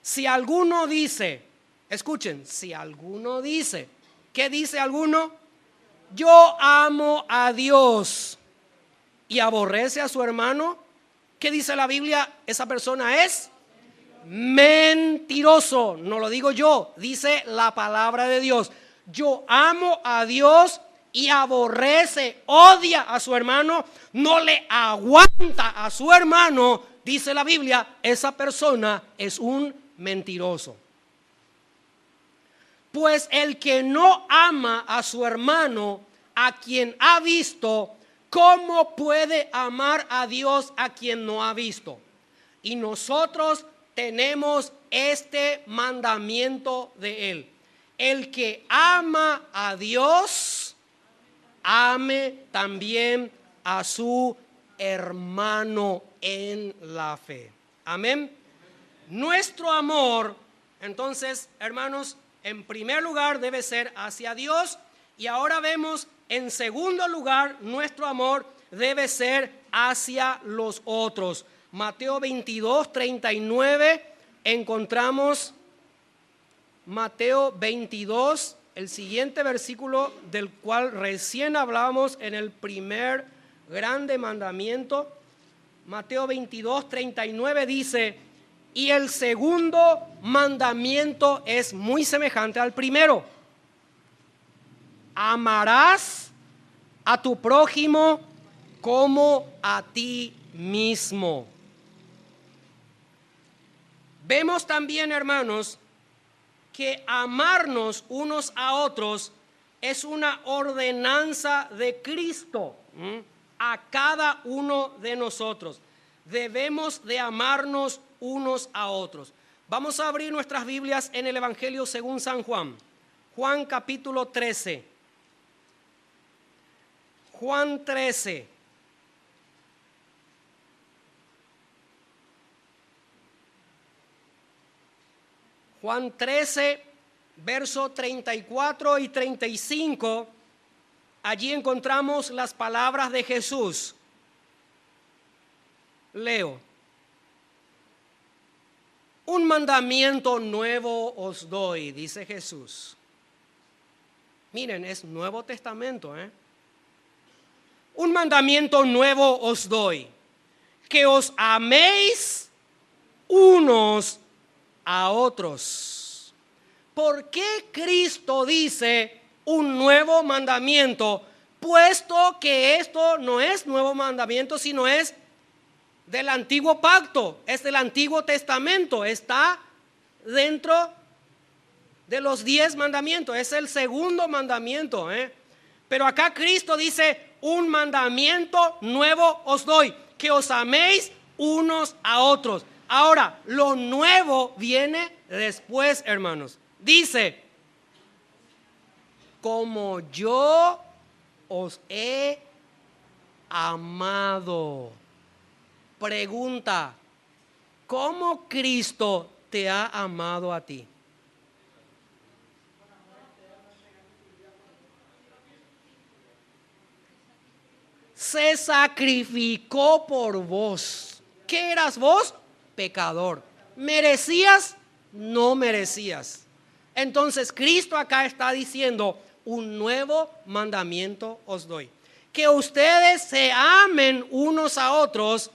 [SPEAKER 1] Si alguno dice, escuchen, si alguno dice, ¿qué dice alguno? Yo amo a Dios y aborrece a su hermano, ¿qué dice la Biblia? Esa persona es mentiroso. No lo digo yo, dice la palabra de Dios. Yo amo a Dios y aborrece, odia a su hermano, no le aguanta a su hermano, dice la Biblia, esa persona es un mentiroso. Pues el que no ama a su hermano, a quien ha visto, ¿cómo puede amar a Dios a quien no ha visto? Y nosotros tenemos este mandamiento de Él. El que ama a Dios, ame también a su hermano en la fe. Amén. Nuestro amor, entonces, hermanos, en primer lugar debe ser hacia Dios, y ahora vemos en segundo lugar nuestro amor debe ser hacia los otros. Mateo 22, 39, encontramos Mateo 22, el siguiente versículo del cual recién hablábamos en el primer grande mandamiento. Mateo 22, 39 dice, y el segundo mandamiento es muy semejante al primero. Amarás a tu prójimo como a ti mismo. Vemos también, hermanos, que amarnos unos a otros es una ordenanza de Cristo a cada uno de nosotros. Debemos de amarnos unos a otros. Vamos a abrir nuestras Biblias en el Evangelio según San Juan. Juan capítulo 13. Juan 13. Juan 13, verso 34 y 35, allí encontramos las palabras de Jesús. Leo. Un mandamiento nuevo os doy, dice Jesús. Miren, es Nuevo Testamento, Un mandamiento nuevo os doy, que os améis unos a otros. ¿Por qué Cristo dice un nuevo mandamiento? Puesto que esto no es nuevo mandamiento, sino es del antiguo pacto, es del Antiguo Testamento, está dentro de los 10 mandamientos, es el segundo mandamiento, Pero acá Cristo dice, un mandamiento nuevo os doy, que os améis unos a otros. Ahora, lo nuevo viene después, hermanos. Dice, como yo os he amado. Pregunta, ¿cómo Cristo te ha amado a ti? Se sacrificó por vos. ¿Qué eras vos? Pecador. ¿Merecías? No merecías. Entonces Cristo acá está diciendo, un nuevo mandamiento os doy, que ustedes se amen unos a otros,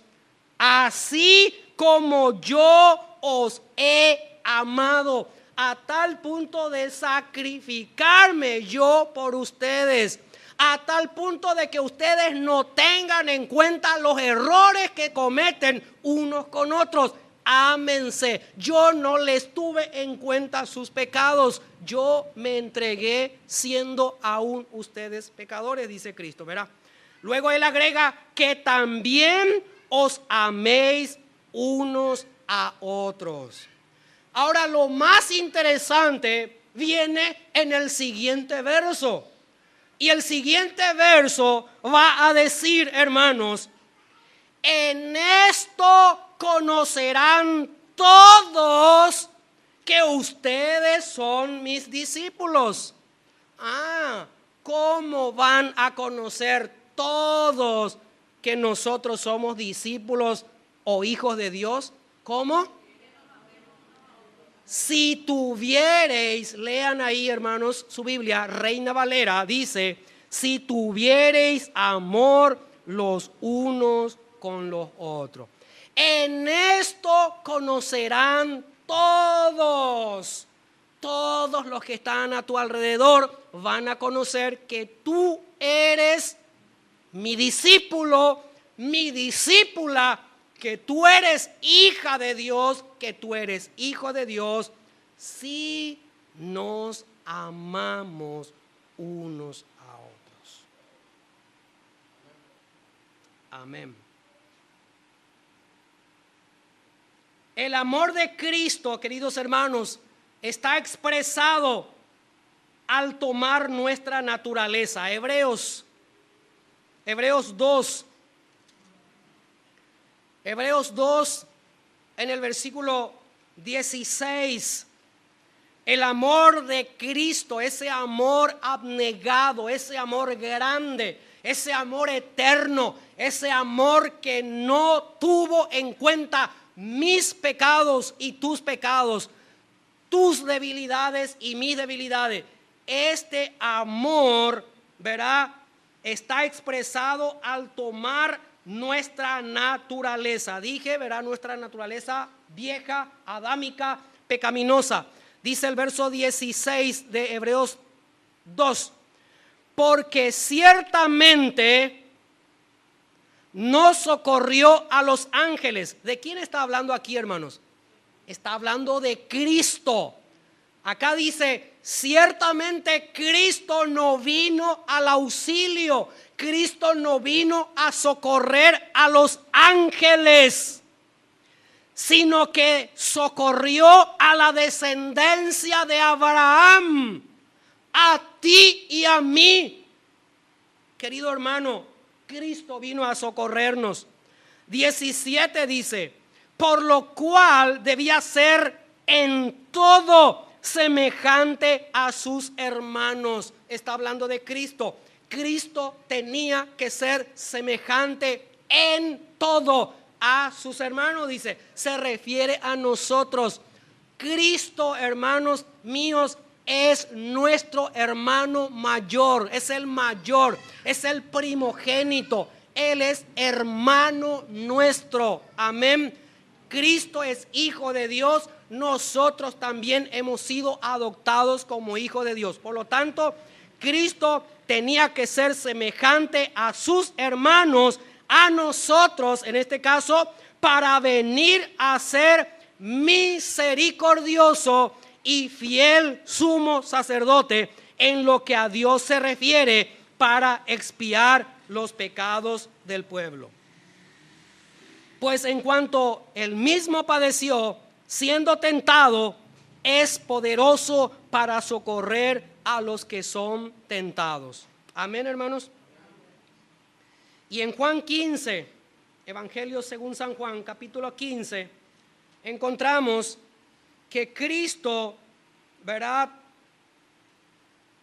[SPEAKER 1] así como yo os he amado, a tal punto de sacrificarme yo por ustedes, a tal punto de que ustedes no tengan en cuenta los errores que cometen unos con otros. Ámense. Yo no les tuve en cuenta sus pecados. Yo me entregué siendo aún ustedes pecadores, dice Cristo, ¿verdad? Luego él agrega que también os améis unos a otros. Ahora lo más interesante viene en el siguiente verso. Y el siguiente verso va a decir, hermanos, en esto conocerán todos que ustedes son mis discípulos. ¿Cómo van a conocer todos que nosotros somos discípulos o hijos de Dios? ¿Cómo? Si tuviereis, lean ahí, hermanos, su Biblia, Reina Valera, dice, si tuviereis amor los unos con los otros. En esto conocerán todos los que están a tu alrededor van a conocer que tú eres mi discípulo, mi discípula, que tú eres hija de Dios, que tú eres hijo de Dios, si nos amamos unos a otros. Amén. El amor de Cristo, queridos hermanos, está expresado al tomar nuestra naturaleza. Hebreos 2, en el versículo 16, el amor de Cristo, ese amor abnegado, ese amor grande, ese amor eterno, ese amor que no tuvo en cuenta mis pecados y tus pecados, tus debilidades y mis debilidades. Este amor, ¿verdad?, está expresado al tomar nuestra naturaleza. Dije, ¿verdad?, nuestra naturaleza vieja, adámica, pecaminosa. Dice el verso 16 de Hebreos 2, porque ciertamente no socorrió a los ángeles. ¿De quién está hablando aquí, hermanos? Está hablando de Cristo. Acá dice, ciertamente Cristo no vino al auxilio, Cristo no vino a socorrer a los ángeles, sino que socorrió a la descendencia de Abraham, a ti y a mí. Querido hermano, Cristo vino a socorrernos. 17 dice, por lo cual debía ser en todo semejante a sus hermanos. Está hablando de Cristo. Cristo tenía que ser semejante en todo a sus hermanos, dice. Se refiere a nosotros. Cristo, hermanos míos, es nuestro hermano mayor, es el mayor, es el primogénito. Él es hermano nuestro. Amén. Cristo es hijo de Dios. Nosotros también hemos sido adoptados como hijos de Dios. Por lo tanto, Cristo tenía que ser semejante a sus hermanos, a nosotros, en este caso, para venir a ser misericordioso y fiel sumo sacerdote en lo que a Dios se refiere, para expiar los pecados del pueblo. Pues en cuanto él mismo padeció, siendo tentado, es poderoso para socorrer a los que son tentados. Amén, hermanos. Y en Juan 15, Evangelio según San Juan, capítulo 15, encontramos que Cristo, ¿verdad?,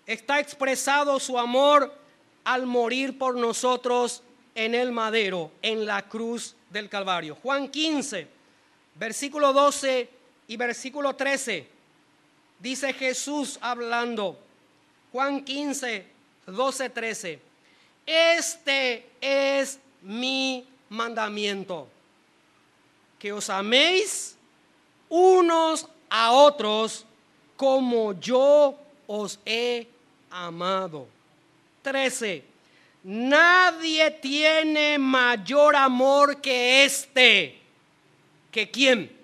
[SPEAKER 1] está expresado su amor al morir por nosotros en el madero, en la cruz del Calvario. Juan 15, versículo 12 y versículo 13, dice Jesús hablando. Juan 15, 12, 13. Este es mi mandamiento, que os améis unos a otros como yo os he amado. 13. Nadie tiene mayor amor que este. ¿Que quién?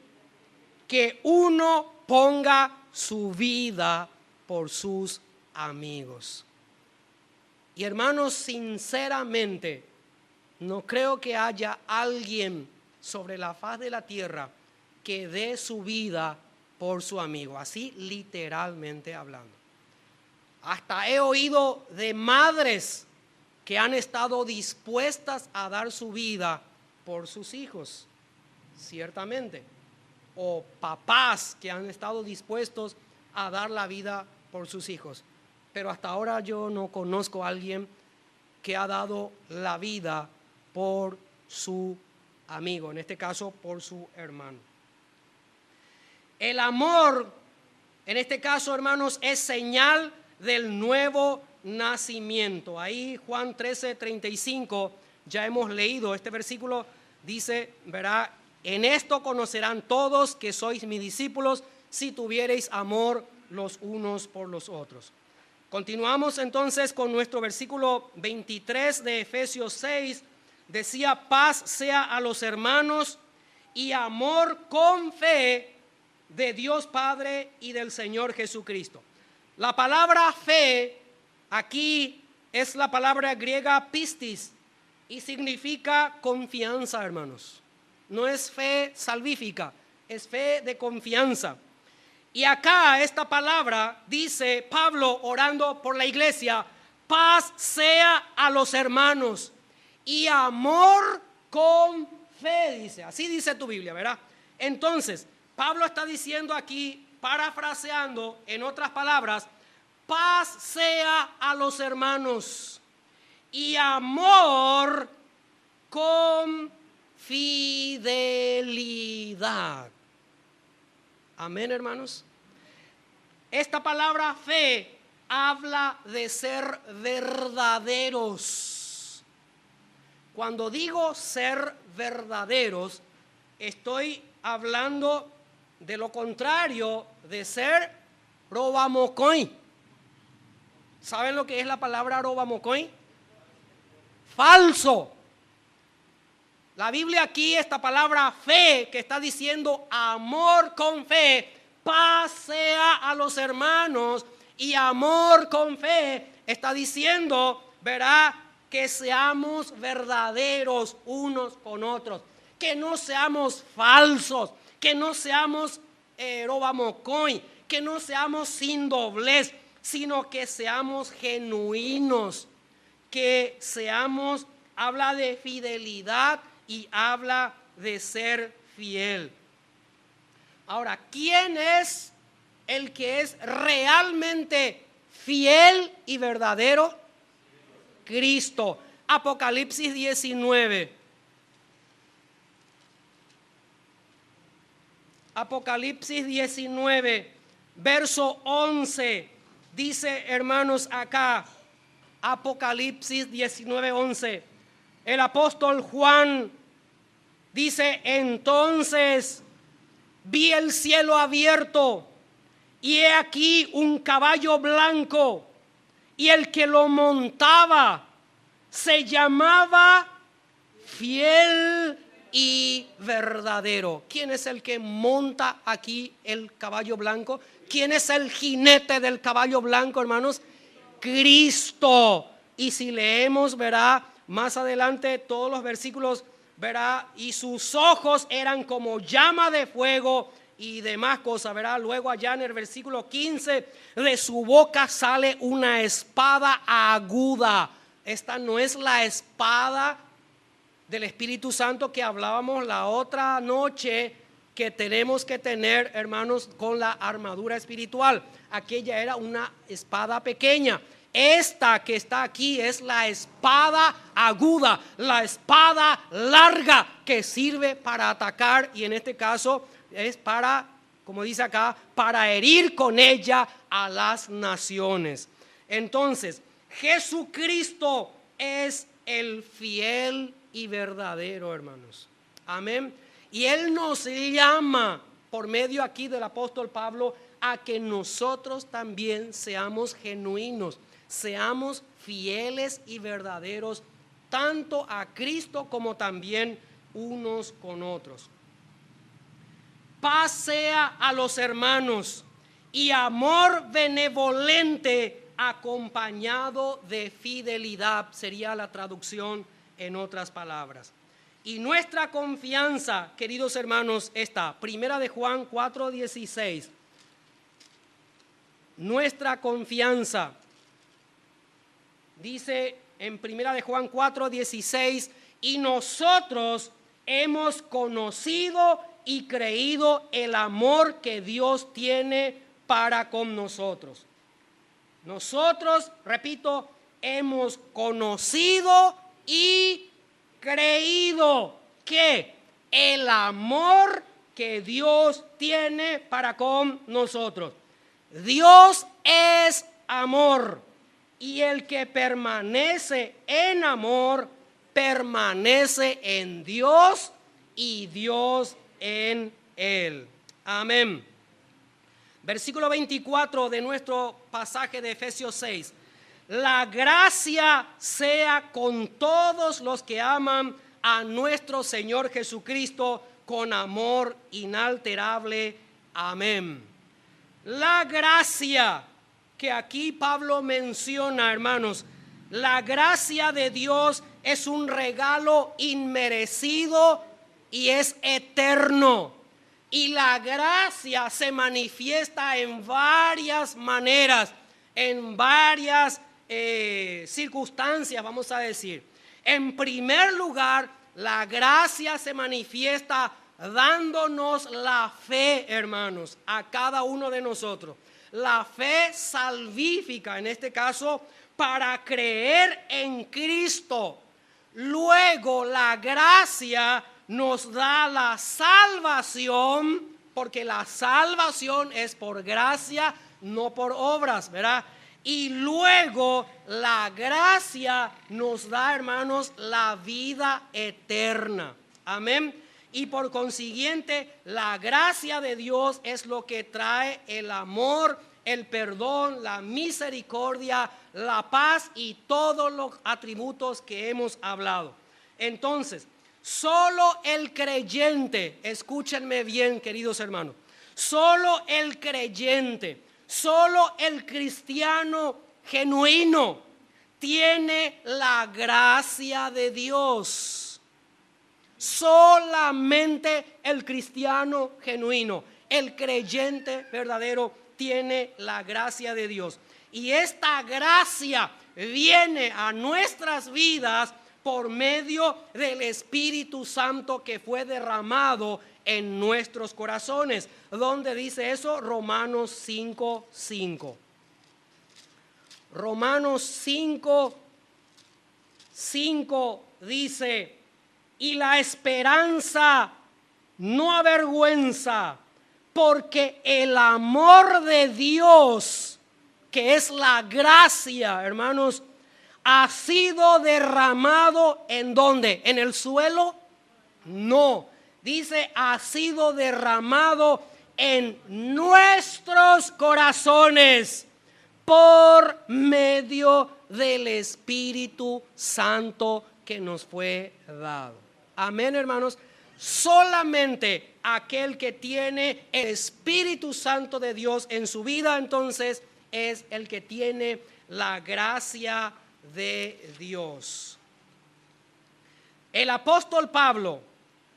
[SPEAKER 1] Que uno ponga su vida por sus amigos. Y hermanos, sinceramente, no creo que haya alguien sobre la faz de la tierra que dé su vida por su amigo, así literalmente hablando. Hasta he oído de madres que han estado dispuestas a dar su vida por sus hijos, ciertamente, o papás que han estado dispuestos a dar la vida por sus hijos. Pero hasta ahora yo no conozco a alguien que ha dado la vida por su amigo, en este caso por su hermano. El amor, en este caso, hermanos, es señal del nuevo nacimiento. Ahí Juan 13:35, ya hemos leído este versículo, dice, verá, en esto conocerán todos que sois mis discípulos, si tuviereis amor los unos por los otros. Continuamos entonces con nuestro versículo 23 de Efesios 6. Decía: paz sea a los hermanos y amor con fe de Dios Padre y del Señor Jesucristo. La palabra fe aquí es la palabra griega pistis y significa confianza, hermanos. No es fe salvífica, es fe de confianza. Y acá esta palabra dice Pablo orando por la iglesia: paz sea a los hermanos y amor con fe, dice. Así dice tu Biblia, ¿verdad? Entonces, Pablo está diciendo aquí, parafraseando, en otras palabras, paz sea a los hermanos y amor con fidelidad. Amén, hermanos. Esta palabra fe habla de ser verdaderos. Cuando digo ser verdaderos, estoy hablando de lo contrario de ser robamocoin. ¿Saben lo que es la palabra robamocoin? Falso. La Biblia aquí, esta palabra fe, que está diciendo amor con fe, paz sea a los hermanos, y amor con fe está diciendo, verá, que seamos verdaderos unos con otros, que no seamos falsos, que no seamos robamocoin, que no seamos sin doblez, sino que seamos genuinos, que seamos, habla de fidelidad y habla de ser fiel. Ahora, ¿quién es el que es realmente fiel y verdadero? Cristo. Apocalipsis 19. Apocalipsis 19, verso 11. Dice, hermanos, acá, Apocalipsis 19, 11. El apóstol Juan dice: entonces vi el cielo abierto, y he aquí un caballo blanco, y el que lo montaba se llamaba Fiel y Verdadero. ¿Quién es el que monta aquí el caballo blanco? ¿Quién es el jinete del caballo blanco, hermanos? Cristo. Y si leemos, verá más adelante todos los versículos, verá, y sus ojos eran como llama de fuego y demás cosas, verá. Luego allá en el versículo 15, de su boca sale una espada aguda. Esta no es la espada del Espíritu Santo que hablábamos la otra noche, que tenemos que tener, hermanos, con la armadura espiritual. Aquella era una espada pequeña. Esta que está aquí es la espada aguda, la espada larga que sirve para atacar, y en este caso es para, como dice acá, para herir con ella a las naciones. Entonces, Jesucristo es el fiel y verdadero, hermanos. Amén. Y Él nos llama por medio aquí del apóstol Pablo a que nosotros también seamos genuinos, seamos fieles y verdaderos, tanto a Cristo como también unos con otros. Paz sea a los hermanos y amor benevolente acompañado de fidelidad, sería la traducción en otras palabras. Y nuestra confianza, queridos hermanos, está, primera de Juan 4:16. Nuestra confianza, dice en primera de Juan 4:16, y nosotros hemos conocido y creído el amor que Dios tiene para con nosotros. Nosotros, repito, hemos conocido y creído que el amor que Dios tiene para con nosotros. Dios es amor, y el que permanece en amor permanece en Dios y Dios en él. Amén. Versículo 24 de nuestro pasaje de Efesios 6. La gracia sea con todos los que aman a nuestro Señor Jesucristo con amor inalterable. Amén. La gracia que aquí Pablo menciona, hermanos, la gracia de Dios es un regalo inmerecido y es eterno. Y la gracia se manifiesta en varias maneras, en varias circunstancias, vamos a decir. En primer lugar, la gracia se manifiesta dándonos la fe, hermanos, a cada uno de nosotros. La fe salvífica, en este caso, para creer en Cristo. Luego, la gracia nos da la salvación, porque la salvación es por gracia, no por obras, ¿verdad? Y luego la gracia nos da, hermanos, la vida eterna. Amén. Y por consiguiente, la gracia de Dios es lo que trae el amor, el perdón, la misericordia, la paz y todos los atributos que hemos hablado. Entonces, solo el creyente, escúchenme bien, queridos hermanos, solo el creyente, solo el cristiano genuino tiene la gracia de Dios. Solamente el cristiano genuino, el creyente verdadero, tiene la gracia de Dios. Y esta gracia viene a nuestras vidas por medio del Espíritu Santo que fue derramado en nuestros corazones. ¿Dónde dice eso? Romanos 5:5. Romanos 5:5 dice: y la esperanza no avergüenza, porque el amor de Dios, que es la gracia, hermanos, ha sido derramado ¿en dónde? ¿En el suelo? No, dice ha sido derramado en nuestros corazones por medio del Espíritu Santo que nos fue dado. Amén, hermanos. Solamente aquel que tiene el Espíritu Santo de Dios en su vida, entonces es el que tiene la gracia de Dios. El apóstol Pablo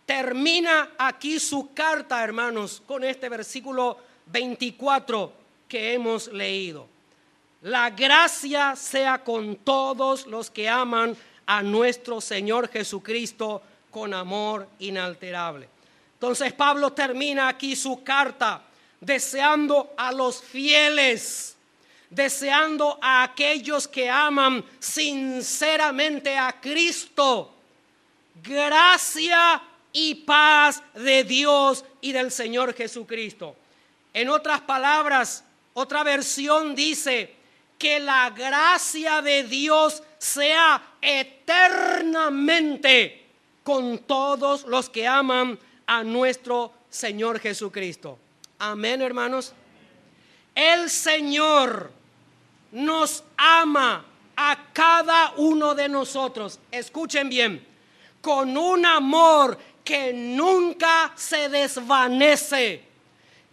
[SPEAKER 1] termina aquí su carta, hermanos, con este versículo 24 que hemos leído. La gracia sea con todos los que aman a nuestro Señor Jesucristo con amor inalterable. Entonces Pablo termina aquí su carta deseando a los fieles, deseando a aquellos que aman sinceramente a Cristo, gracia y paz de Dios y del Señor Jesucristo. En otras palabras, otra versión dice que la gracia de Dios sea eternamente con todos los que aman a nuestro Señor Jesucristo. Amén, hermanos. El Señor nos ama a cada uno de nosotros. Escuchen bien, con un amor que nunca se desvanece.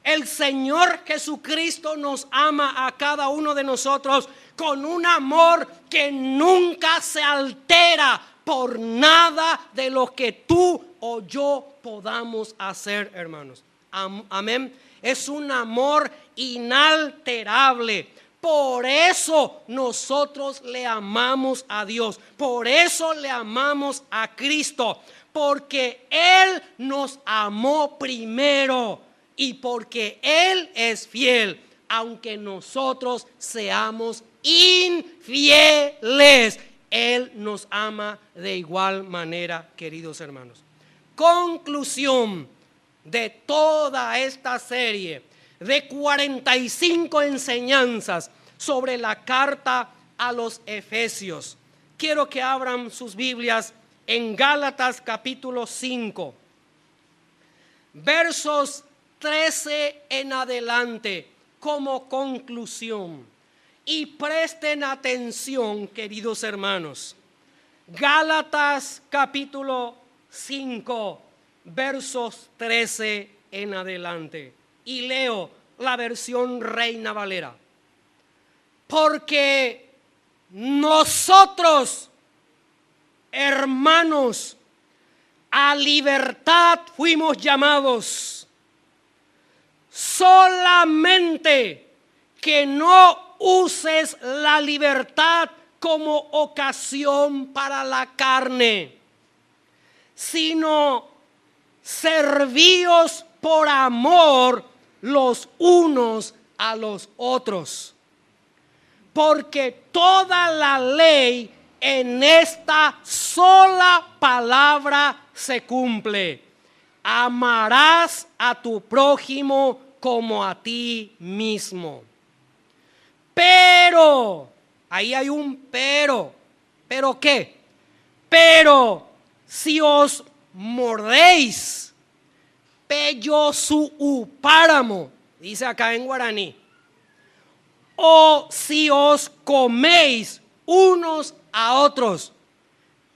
[SPEAKER 1] El Señor Jesucristo nos ama a cada uno de nosotros con un amor que nunca se altera por nada de lo que tú o yo podamos hacer, hermanos. Amén. Es un amor inalterable. Por eso nosotros le amamos a Dios. Por eso le amamos a Cristo. Porque Él nos amó primero. Y porque Él es fiel, aunque nosotros seamos infieles, Él nos ama de igual manera, queridos hermanos. Conclusión de toda esta serie de 45 enseñanzas sobre la carta a los Efesios. Quiero que abran sus Biblias en Gálatas capítulo 5, versos 13 en adelante como conclusión. Y presten atención, queridos hermanos. Gálatas capítulo 5, versos 13 en adelante. Y leo la versión Reina Valera. Porque nosotros, hermanos, a libertad fuimos llamados. Solamente que no uses la libertad como ocasión para la carne, sino servíos por amor los unos a los otros. Porque toda la ley en esta sola palabra se cumple: amarás a tu prójimo como a ti mismo. Pero, ahí hay un pero. ¿Pero qué? Pero si os mordéis, pello su upáramo, dice acá en guaraní. O si os coméis unos a otros,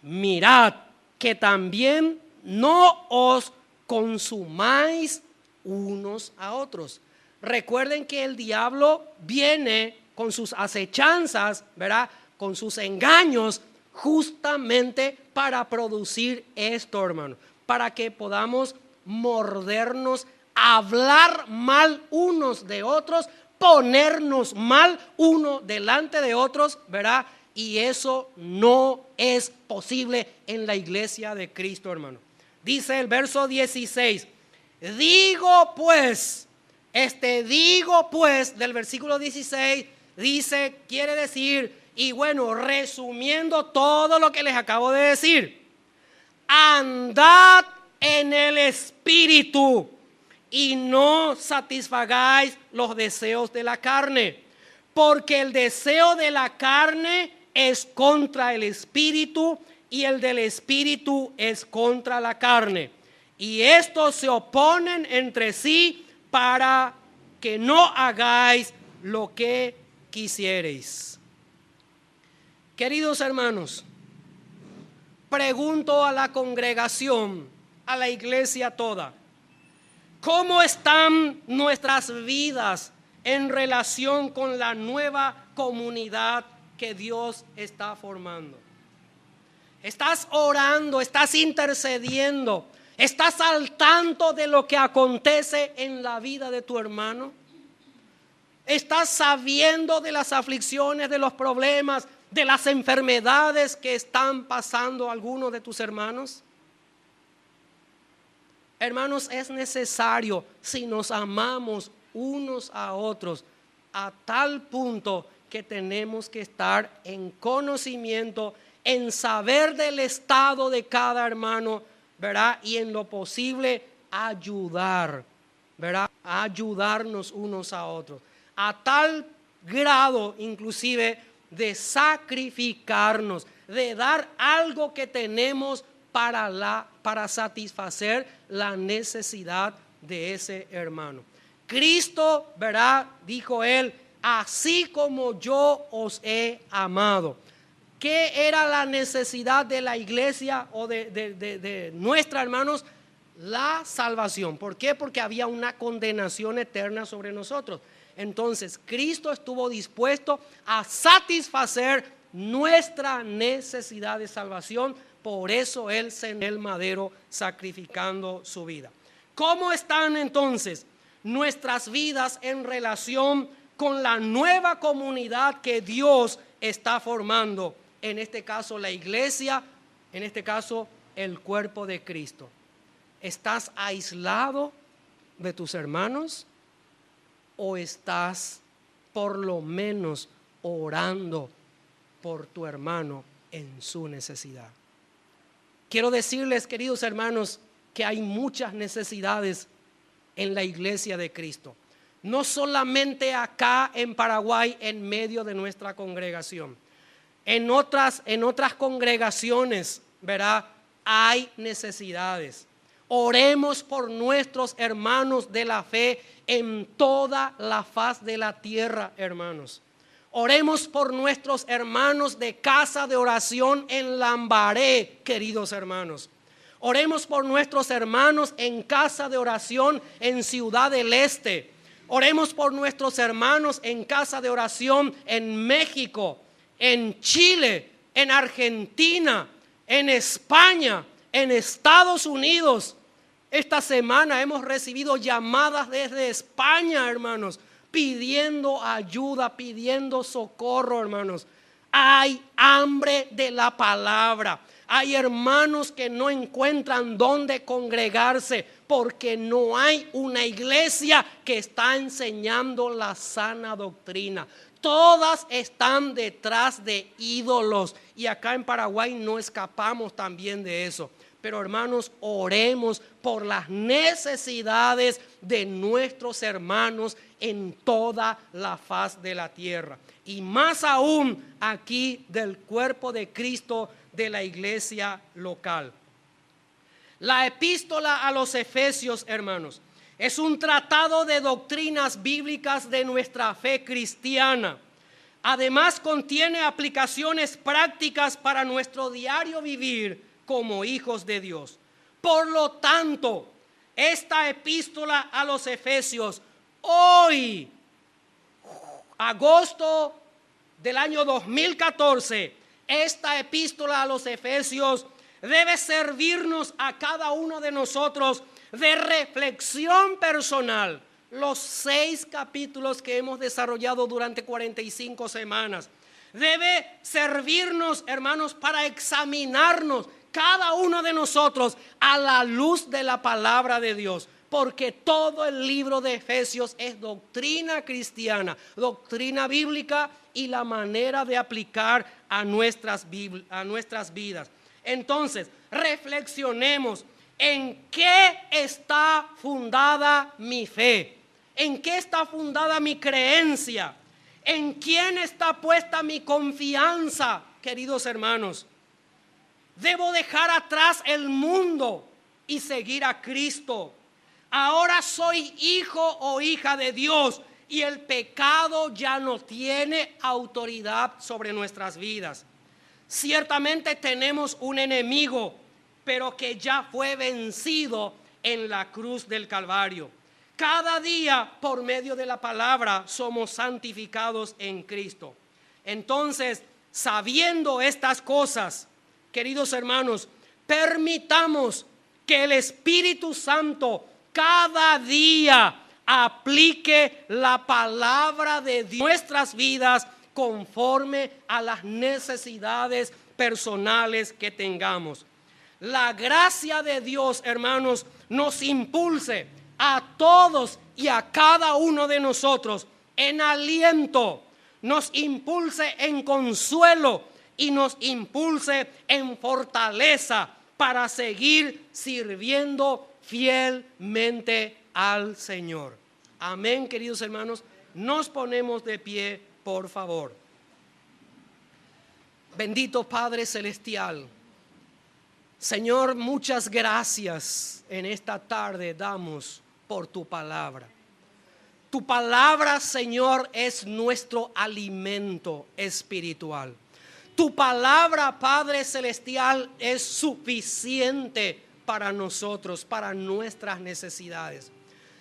[SPEAKER 1] mirad que también no os consumáis unos a otros. Recuerden que el diablo viene con sus acechanzas, ¿verdad? Con sus engaños, justamente para producir esto, hermano, para que podamos mordernos, hablar mal unos de otros, ponernos mal uno delante de otros, ¿verdad? Y eso no es posible en la iglesia de Cristo, hermano. Dice el verso 16, digo pues del versículo 16, quiere decir, y bueno, resumiendo todo lo que les acabo de decir, andad en el Espíritu y no satisfagáis los deseos de la carne, porque el deseo de la carne es contra el Espíritu y el del Espíritu es contra la carne. Y estos se oponen entre sí para que no hagáis lo que quisiereis. Queridos hermanos, pregunto a la congregación, a la iglesia toda, ¿cómo están nuestras vidas en relación con la nueva comunidad que Dios está formando? ¿Estás orando? ¿Estás intercediendo? ¿Estás al tanto de lo que acontece en la vida de tu hermano? ¿Estás sabiendo de las aflicciones, de los problemas, de las enfermedades que están pasando algunos de tus hermanos? Hermanos, es necesario, si nos amamos unos a otros, a tal punto que tenemos que estar en conocimiento, en saber del estado de cada hermano, ¿verdad? Y en lo posible ayudar, ¿verdad? A ayudarnos unos a otros, a tal grado inclusive de sacrificarnos, de dar algo que tenemos para satisfacer la necesidad de ese hermano. Cristo, ¿verdad? Dijo él, así como yo os he amado. ¿Qué era la necesidad de la iglesia o de nuestros hermanos? La salvación. ¿Por qué? Porque había una condenación eterna sobre nosotros. Entonces Cristo estuvo dispuesto a satisfacer nuestra necesidad de salvación. Por eso Él se en el madero sacrificando su vida. ¿Cómo están entonces nuestras vidas en relación con la nueva comunidad que Dios está formando? En este caso la iglesia, en este caso el cuerpo de Cristo. ¿Estás aislado de tus hermanos o estás por lo menos orando por tu hermano en su necesidad? Quiero decirles, queridos hermanos, que hay muchas necesidades en la iglesia de Cristo. No solamente acá en Paraguay, en medio de nuestra congregación. En otras congregaciones, ¿verdad? Hay necesidades. Oremos por nuestros hermanos de la fe en toda la faz de la tierra, hermanos. Oremos por nuestros hermanos de casa de oración en Lambaré, queridos hermanos. Oremos por nuestros hermanos en casa de oración en Ciudad del Este. Oremos por nuestros hermanos en casa de oración en México, en Chile, en Argentina, en España, en Estados Unidos. Esta semana hemos recibido llamadas desde España, hermanos, pidiendo ayuda, pidiendo socorro, hermanos. Hay hambre de la palabra. Hay hermanos que no encuentran dónde congregarse porque no hay una iglesia que está enseñando la sana doctrina. Todas están detrás de ídolos y acá en Paraguay no escapamos también de eso. Pero hermanos, oremos por las necesidades de nuestros hermanos en toda la faz de la tierra. Y más aún aquí del cuerpo de Cristo de la iglesia local. La epístola a los Efesios, hermanos, es un tratado de doctrinas bíblicas de nuestra fe cristiana. Además contiene aplicaciones prácticas para nuestro diario vivir como hijos de Dios. Por lo tanto, esta epístola a los Efesios, hoy, agosto del año 2014, esta epístola a los Efesios debe servirnos a cada uno de nosotros de reflexión personal. Los 6 capítulos que hemos desarrollado durante 45 semanas debe servirnos, hermanos, para examinarnos cada uno de nosotros a la luz de la palabra de Dios. Porque todo el libro de Efesios es doctrina cristiana, doctrina bíblica y la manera de aplicar a nuestras vidas. Entonces, reflexionemos en qué está fundada mi fe, en qué está fundada mi creencia, en quién está puesta mi confianza, queridos hermanos. Debo dejar atrás el mundo y seguir a Cristo. Ahora soy hijo o hija de Dios y el pecado ya no tiene autoridad sobre nuestras vidas. Ciertamente tenemos un enemigo, pero que ya fue vencido en la cruz del Calvario. Cada día, por medio de la palabra, somos santificados en Cristo. Entonces, sabiendo estas cosas, queridos hermanos, permitamos que el Espíritu Santo cada día aplique la palabra de Dios en nuestras vidas conforme a las necesidades personales que tengamos. La gracia de Dios, hermanos, nos impulse a todos y a cada uno de nosotros en aliento, nos impulse en consuelo y nos impulse en fortaleza para seguir sirviendo fielmente al Señor. Amén, queridos hermanos. Nos ponemos de pie, por favor. Bendito Padre Celestial, Señor, muchas gracias en esta tarde damos por tu palabra. Tu palabra, Señor, es nuestro alimento espiritual. Tu palabra, Padre Celestial, es suficiente para nosotros, para nuestras necesidades.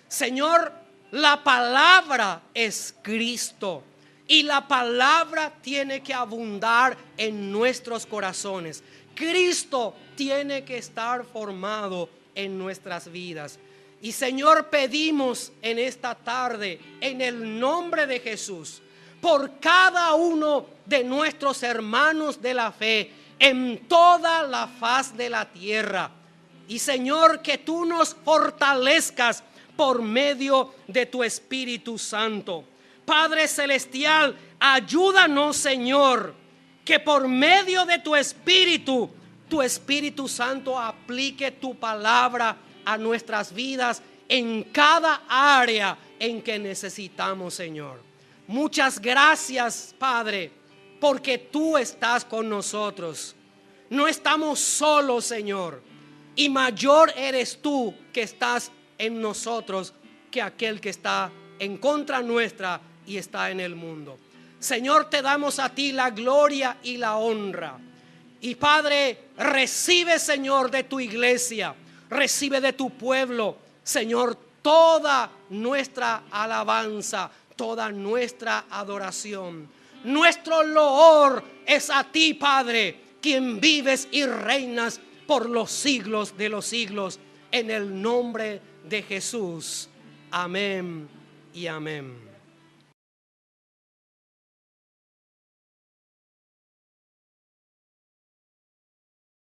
[SPEAKER 1] Señor, la palabra es Cristo y la palabra tiene que abundar en nuestros corazones. Cristo tiene que estar formado en nuestras vidas. Y Señor, pedimos en esta tarde, en el nombre de Jesús, por cada uno de nuestros hermanos de la fe en toda la faz de la tierra. Y Señor, que tú nos fortalezcas por medio de tu Espíritu Santo. Padre Celestial, ayúdanos, Señor, que por medio de tu Espíritu Santo aplique tu palabra a nuestras vidas en cada área en que necesitamos, Señor. Muchas gracias, Padre, porque tú estás con nosotros. No estamos solos, Señor, y mayor eres tú que estás en nosotros que aquel que está en contra nuestra y está en el mundo. Señor, te damos a ti la gloria y la honra. Y Padre, recibe, Señor, de tu iglesia, recibe de tu pueblo, Señor, toda nuestra alabanza, toda nuestra adoración. Nuestro loor es a ti, Padre, quien vives y reinas por los siglos de los siglos, en el nombre de Jesús. Amén y amén.